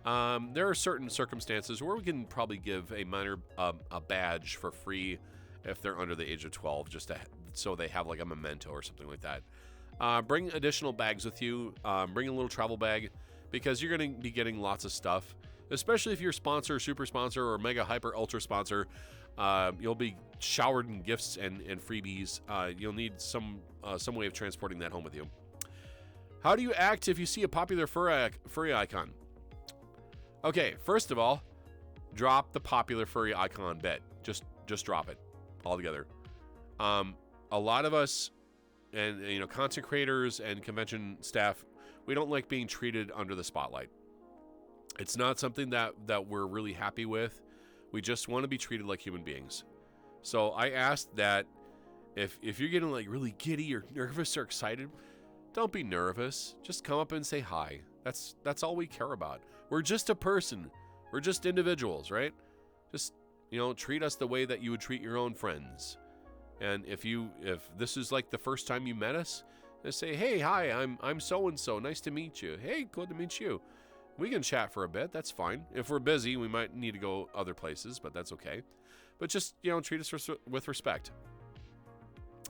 [SPEAKER 1] there are certain circumstances where we can probably give a minor a badge for free if they're under the age of 12, just so they have like a memento or something like that. Bring additional bags with you. Bring a little travel bag, because you're going to be getting lots of stuff, especially if you're sponsor, super sponsor, or mega hyper ultra sponsor. You'll be showered in gifts and freebies. You'll need some way of transporting that home with you. How do you act if you see a popular furry icon? Okay, first of all, drop the popular furry icon bet. Just drop it altogether. A lot of us, and content creators and convention staff, we don't like being treated under the spotlight. It's not something that we're really happy with. We just want to be treated like human beings. So I ask that if you're getting like really giddy or nervous or excited, don't be nervous. Just come up and say hi. That's all we care about. We're just a person. We're just individuals, right? Just treat us the way that you would treat your own friends. And if this is like the first time you met us, just say, hey, hi, I'm so and so. Nice to meet you. Hey, good to meet you. We can chat for a bit. That's fine. If we're busy, we might need to go other places, but that's okay. But just treat us with respect.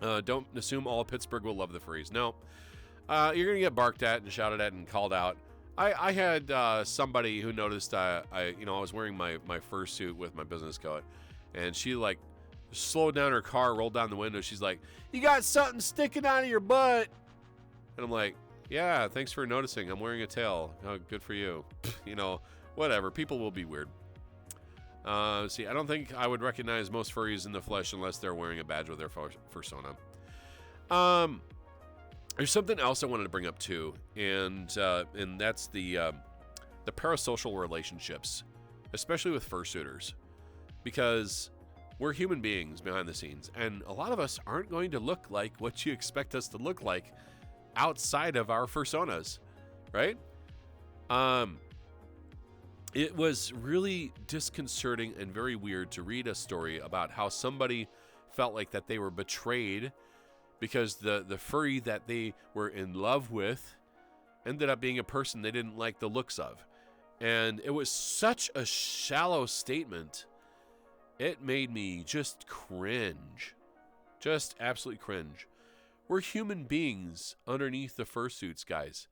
[SPEAKER 1] Don't assume all of Pittsburgh will love the furries. No, you're gonna get barked at and shouted at and called out. I had somebody who noticed I was wearing my fursuit with my business coat, and she like slowed down her car, rolled down the window. She's like, "You got something sticking out of your butt," and I'm like, "Yeah, thanks for noticing. I'm wearing a tail. Oh, good for you." Whatever. People will be weird. See, I don't think I would recognize most furries in the flesh unless they're wearing a badge with their fursona. There's something else I wanted to bring up too, and that's the parasocial relationships, especially with fursuiters, because we're human beings behind the scenes, and a lot of us aren't going to look like what you expect us to look like outside of our fursonas, right? It was really disconcerting and very weird to read a story about how somebody felt like that they were betrayed because the furry that they were in love with ended up being a person they didn't like the looks of. And it was such a shallow statement. It made me just cringe. Just absolutely cringe. We're human beings underneath the fursuits, guys.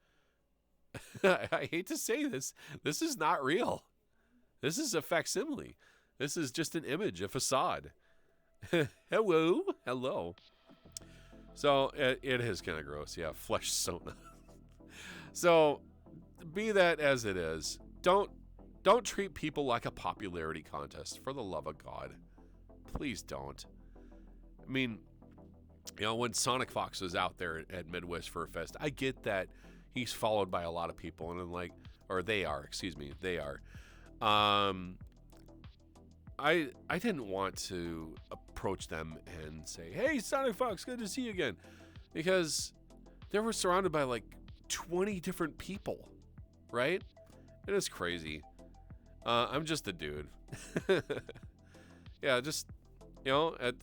[SPEAKER 1] I hate to say this. This is not real. This is a facsimile. This is just an image, a facade. Hello. So it is kind of gross. Yeah, flesh sona. So be that as it is, don't treat people like a popularity contest, for the love of God. Please don't. I mean, when Sonic Fox was out there at Midwest Fur Fest, I get that he's followed by a lot of people, and they are. I didn't want to approach them and say, "Hey, Sonic Fox, good to see you again," because they were surrounded by like 20 different people, right? It is crazy. I'm just a dude. Yeah, just,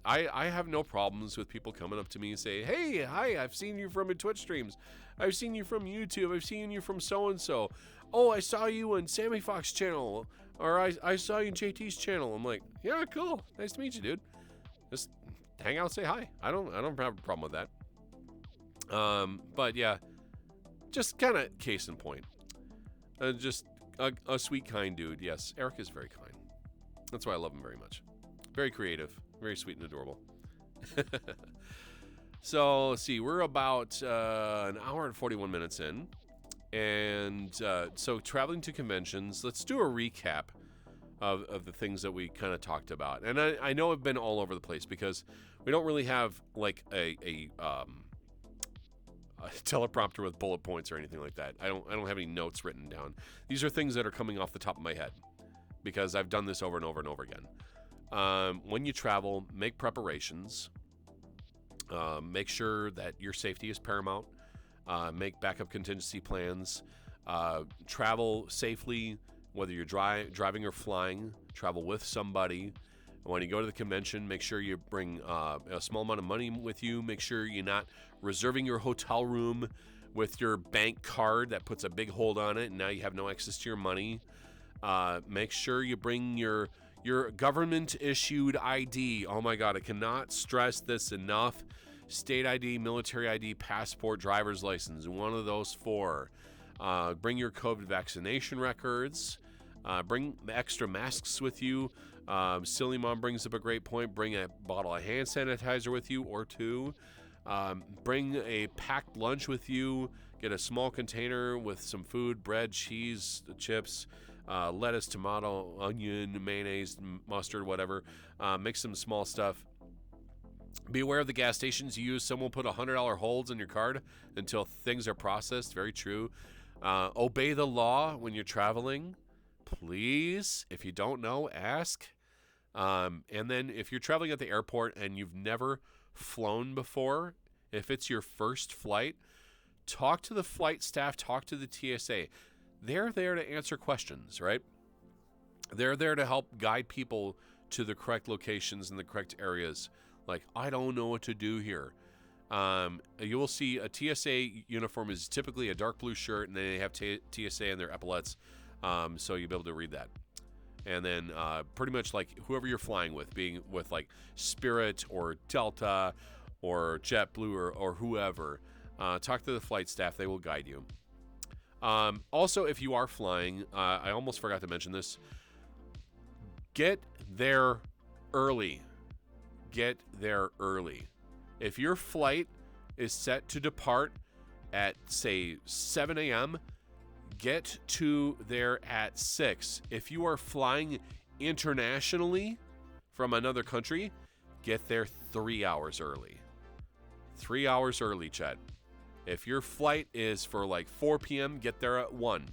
[SPEAKER 1] I have no problems with people coming up to me and say, "Hey, hi, I've seen you from your Twitch streams. I've seen you from YouTube. I've seen you from so-and-so. Oh, I saw you on Sammy Fox channel. Or I saw you on JT's channel." I'm like, "Yeah, cool. Nice to meet you, dude. Just hang out and say hi. I don't have a problem with that." But yeah, just kind of case in point. Just a sweet, kind dude. Yes, Eric is very kind. That's why I love him very much. Very creative, very sweet and adorable. So let's see, we're about an hour and 41 minutes in. And so traveling to conventions, let's do a recap of the things that we kind of talked about. And I know I've been all over the place because we don't really have like a teleprompter with bullet points or anything like that. I don't have any notes written down. These are things that are coming off the top of my head because I've done this over and over and over again. When you travel, make preparations. Make sure that your safety is paramount. Make backup contingency plans. Travel safely, whether you're driving or flying. Travel with somebody. When you go to the convention, make sure you bring a small amount of money with you. Make sure you're not reserving your hotel room with your bank card that puts a big hold on it, and now you have no access to your money. Make sure you bring your government-issued ID. Oh my God, I cannot stress this enough. State ID, military ID, passport, driver's license, one of those four. Bring your COVID vaccination records. Bring the extra masks with you. Silly Mom brings up a great point. Bring a bottle of hand sanitizer with you or two. Bring a packed lunch with you. Get a small container with some food, bread, cheese, chips, lettuce, tomato, onion, mayonnaise, mustard, whatever. Mix some small stuff. Be aware of the gas stations you use. Some will put $100 holds on your card until things are processed. Very true. Obey the law when you're traveling. Please, if you don't know, ask. And then if you're traveling at the airport and you've never flown before, if it's your first flight, talk to the flight staff, talk to the TSA. They're there to answer questions, right? They're there to help guide people to the correct locations and the correct areas. Like, I don't know what to do here. You will see a TSA uniform is typically a dark blue shirt, and they have TSA in their epaulettes, so you'll be able to read that. And then pretty much like whoever you're flying with, being with like Spirit or Delta or JetBlue or whoever, talk to the flight staff. They will guide you. Also, if you are flying, I almost forgot to mention this, get there early. Get there early. If your flight is set to depart at, say, 7 a.m., get to there at 6. If you are flying internationally from another country, get there 3 hours early. 3 hours early, Chet. If your flight is for like 4 p.m., get there at 1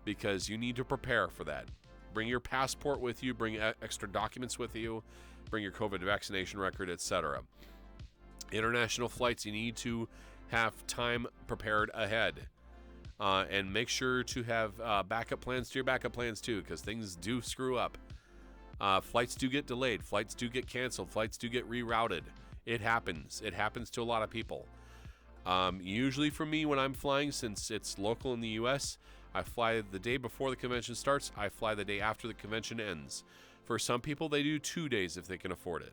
[SPEAKER 1] because you need to prepare for that. Bring your passport with you. Bring extra documents with you. Bring your COVID vaccination record, etc. International flights, you need to have time prepared ahead. And make sure to have backup plans to your backup plans too, because things do screw up. Flights do get delayed. Flights do get canceled. Flights do get rerouted. It happens. It happens to a lot of people. Usually for me when I'm flying, since it's local in the U.S., I fly the day before the convention starts. I fly the day after the convention ends. For some people, they do 2 days if they can afford it.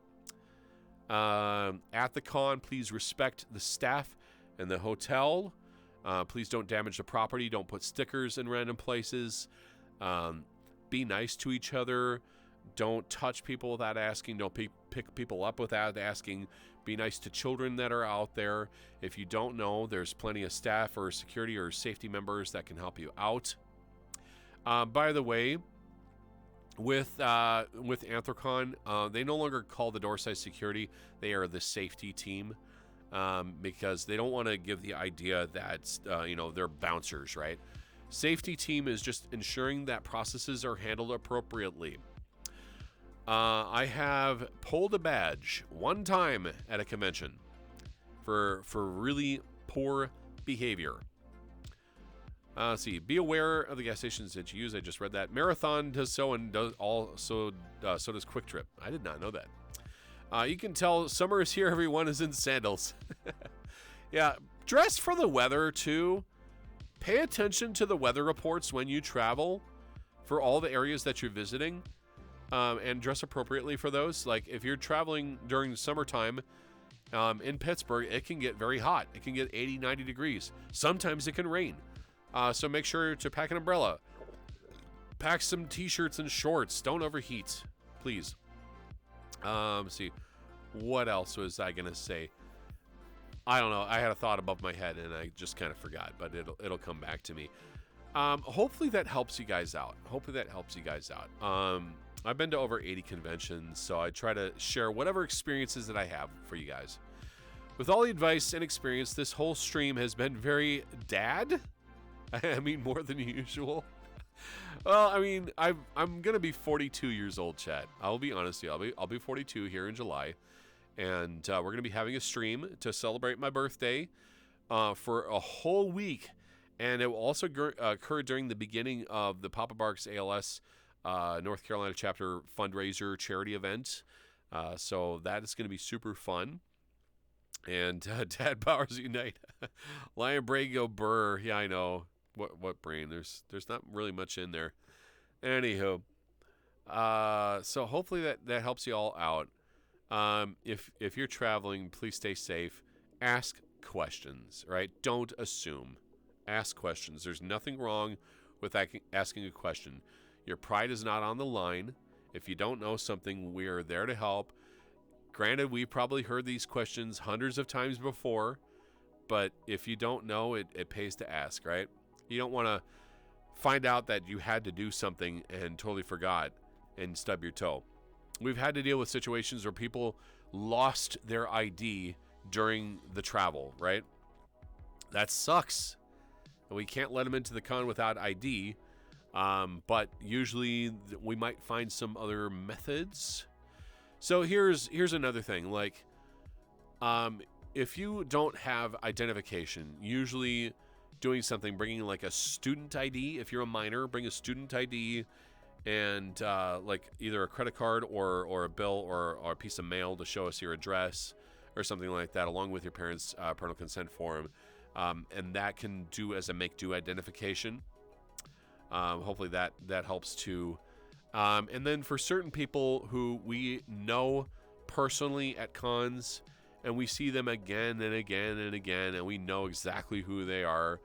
[SPEAKER 1] At the con, please respect the staff and the hotel. Please don't damage the property. Don't put stickers in random places. Be nice to each other. Don't touch people without asking. Don't pick people up without asking. Be nice to children that are out there. If you don't know, there's plenty of staff or security or safety members that can help you out. By the way, with Anthrocon, they no longer call the doorside security. They are the safety team, because they don't want to give the idea that they're bouncers, right? Safety team is just ensuring that processes are handled appropriately. I have pulled a badge one time at a convention for really poor behavior. Let's see. Be aware of the gas stations that you use. I just read that. Marathon does so, and so does Quick Trip. I did not know that. You can tell summer is here. Everyone is in sandals. Yeah, dress for the weather too. Pay attention to the weather reports when you travel for all the areas that you're visiting. And dress appropriately for those. Like if you're traveling during the summertime in Pittsburgh, it can get very hot. It can get 80, 90 degrees. Sometimes it can rain. So make sure to pack an umbrella. Pack some t-shirts and shorts. Don't overheat, please. Let's see. What else was I going to say? I don't know. I had a thought above my head and I just kind of forgot, but it'll come back to me. Hopefully that helps you guys out. I've been to over 80 conventions, so I try to share whatever experiences that I have for you guys. With all the advice and experience, this whole stream has been very dad. I mean, more than usual. Well, I mean, I'm gonna be 42 years old, Chad. I'll be honest with you. I'll be 42 here in July, and we're gonna be having a stream to celebrate my birthday for a whole week, and it will also occur during the beginning of the Papa Barks ALS North Carolina chapter fundraiser charity event. So that is going to be super fun. And Dad Powers Unite. Lion Bray go burr. Yeah, I know. What brain? There's not really much in there. Anywho. So hopefully that helps you all out. If you're traveling, please stay safe. Ask questions, right? Don't assume. Ask questions. There's nothing wrong with asking a question. Your pride is not on the line. If you don't know something, we are there to help. Granted, we've probably heard these questions hundreds of times before, but if you don't know, it pays to ask, right? You don't want to find out that you had to do something and totally forgot and stub your toe. We've had to deal with situations where people lost their ID during the travel, right? That sucks. And we can't let them into the con without ID. But usually we might find some other methods. So here's another thing. Like, if you don't have identification, usually doing something, bringing like a student ID. If you're a minor, bring a student ID and like either a credit card or a bill or a piece of mail to show us your address or something like that, along with your parents' parental consent form. And that can do as a make-do identification. Hopefully that helps too. And then for certain people who we know personally at cons and we see them again and again and again and we know exactly who they are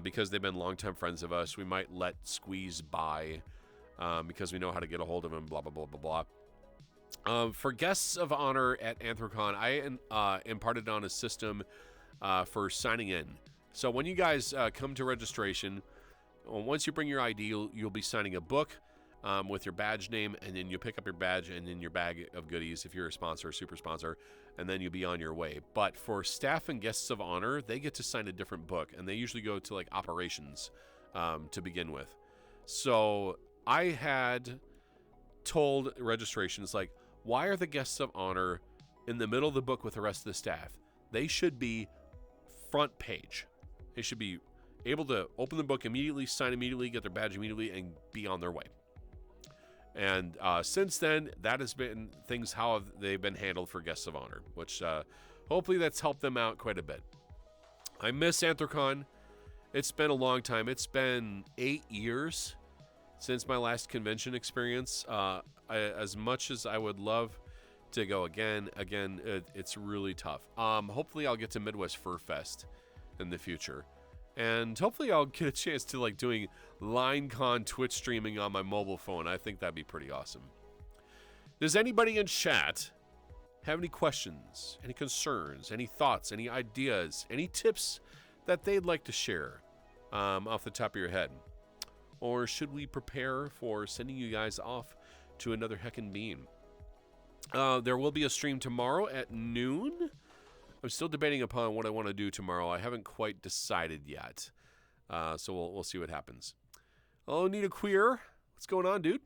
[SPEAKER 1] because they've been longtime friends of us, we might let squeeze by because we know how to get a hold of them, blah, blah, blah, blah, blah. For guests of honor at Anthrocon, I imparted on a system for signing in. So when you guys come to registration, once you bring your ID, you'll be signing a book with your badge name, and then you pick up your badge and then your bag of goodies if you're a sponsor or super sponsor, and then you'll be on your way. But for staff and guests of honor, they get to sign a different book, and they usually go to like operations to begin with. So I had told registrations, like, why are the guests of honor in the middle of the book with the rest of the staff? They should be front page. They should be able to open the book immediately, sign immediately, get their badge immediately, and be on their way. And since then, that has been things how they've been handled for guests of honor, which hopefully that's helped them out quite a bit. I miss Anthrocon. It's been a long time. It's been 8 years since my last convention experience. As much as I would love to go again, it's really tough. Hopefully I'll get to Midwest Fur Fest in the future. And hopefully I'll get a chance to like doing LineCon Twitch streaming on my mobile phone. I think that'd be pretty awesome. Does anybody in chat have any questions, any concerns, any thoughts, any ideas, any tips that they'd like to share off the top of your head? Or should we prepare for sending you guys off to another heckin' bean? There will be a stream tomorrow at noon. I'm still debating upon what I want to do tomorrow. I haven't quite decided yet. So we'll see what happens. Oh, Nita Queer. What's going on, dude?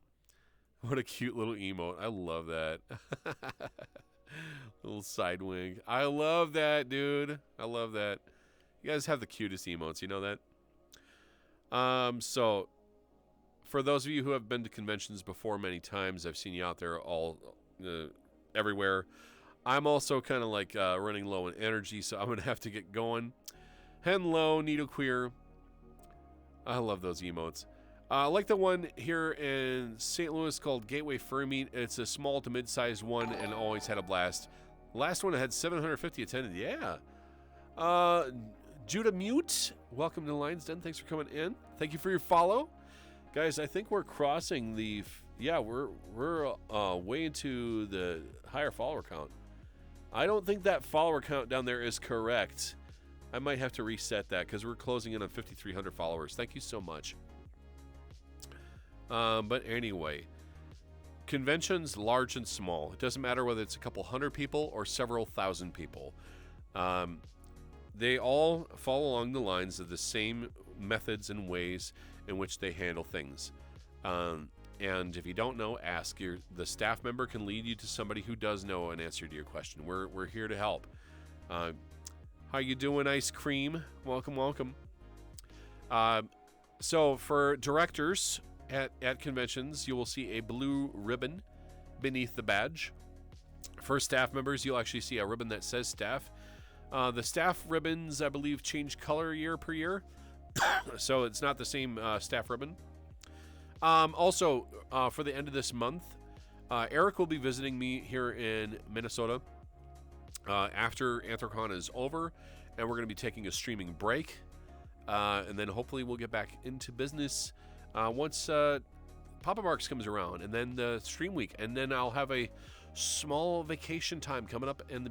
[SPEAKER 1] What a cute little emote. I love that. Little side wing. I love that, dude. I love that. You guys have the cutest emotes. You know that? So, for those of you who have been to conventions before many times, I've seen you out there all everywhere. I'm also kind of like running low on energy, so I'm going to have to get going. Hello, Nito Queer. I love those emotes. I like the one here in St. Louis called Gateway Fur Meet. It's a small to mid-sized one and always had a blast. Last one had 750 attended. Yeah. Judah Mute, welcome to Lion's Den. Thanks for coming in. Thank you for your follow. Guys, I think we're crossing the... Yeah, we're way into the higher follower count. I don't think that follower count down there is correct. I might have to reset that because we're closing in on 5,300 followers. Thank you so much. But anyway, conventions large and small. It doesn't matter whether it's a couple hundred people or several thousand people. They all fall along the lines of the same methods and ways in which they handle things. And if you don't know, ask. The staff member can lead you to somebody who does know an answer to your question. We're here to help. How you doing, Ice Cream? Welcome, welcome. So for directors at conventions, you will see a blue ribbon beneath the badge. For staff members, you'll actually see a ribbon that says staff. The staff ribbons, I believe, change color year per year. So it's not the same staff ribbon. Also, for the end of this month, Eric will be visiting me here in Minnesota after Anthrocon is over, and we're going to be taking a streaming break, and then hopefully we'll get back into business once Papa Marks comes around, and then the stream week, and then I'll have a small vacation time coming up in the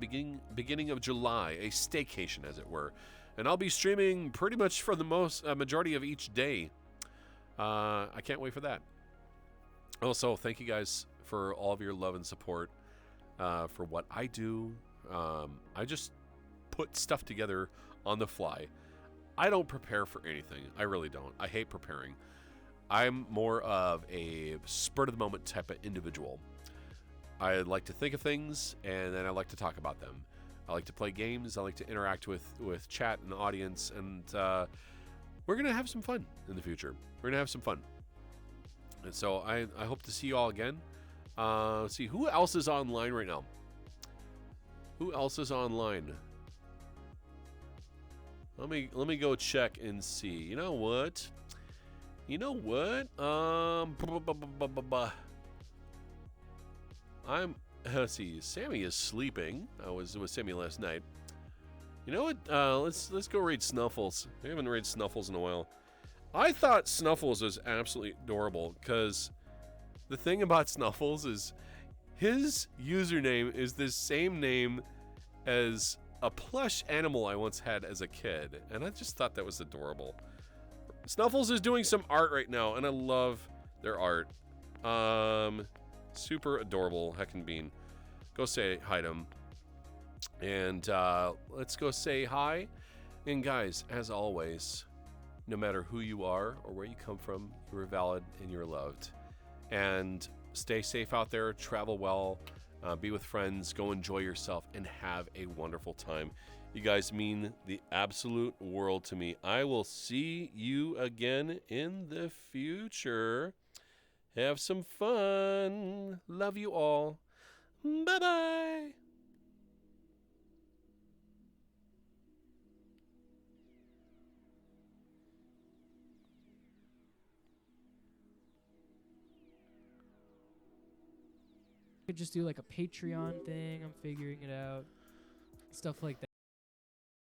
[SPEAKER 1] beginning of July, a staycation, as it were, and I'll be streaming pretty much for the majority of each day. I can't wait for that. Also, thank you guys for all of your love and support for what I do. I just put stuff together on the fly. I don't prepare for anything. I really don't. I hate preparing. I'm more of a spur-of-the-moment type of individual. I like to think of things, and then I like to talk about them. I like to play games. I like to interact with chat and audience, and we're going to have some fun in the future. We're going to have some fun. And so I hope to see you all again. Let's see, who else is online right now? Who else is online? Let me go check and see. You know what? Let's see. Sammy is sleeping. I was with Sammy last night. You know what? Let's go raid Snuffles. We haven't raided Snuffles in a while. I thought Snuffles was absolutely adorable because the thing about Snuffles is his username is the same name as a plush animal I once had as a kid, and I just thought that was adorable. Snuffles is doing some art right now, and I love their art. Super adorable, heckin' bean. Go say hi to him. And let's go say hi. And guys, as always, no matter who you are or where you come from, you're valid and you're loved. And stay safe out there, travel well, be with friends, go enjoy yourself, and have a wonderful time. You guys mean the absolute world to me. I will see you again in the future. Have some fun. Love you all. Bye-bye.
[SPEAKER 3] could just do like a Patreon thing. I'm figuring it out. Stuff like that.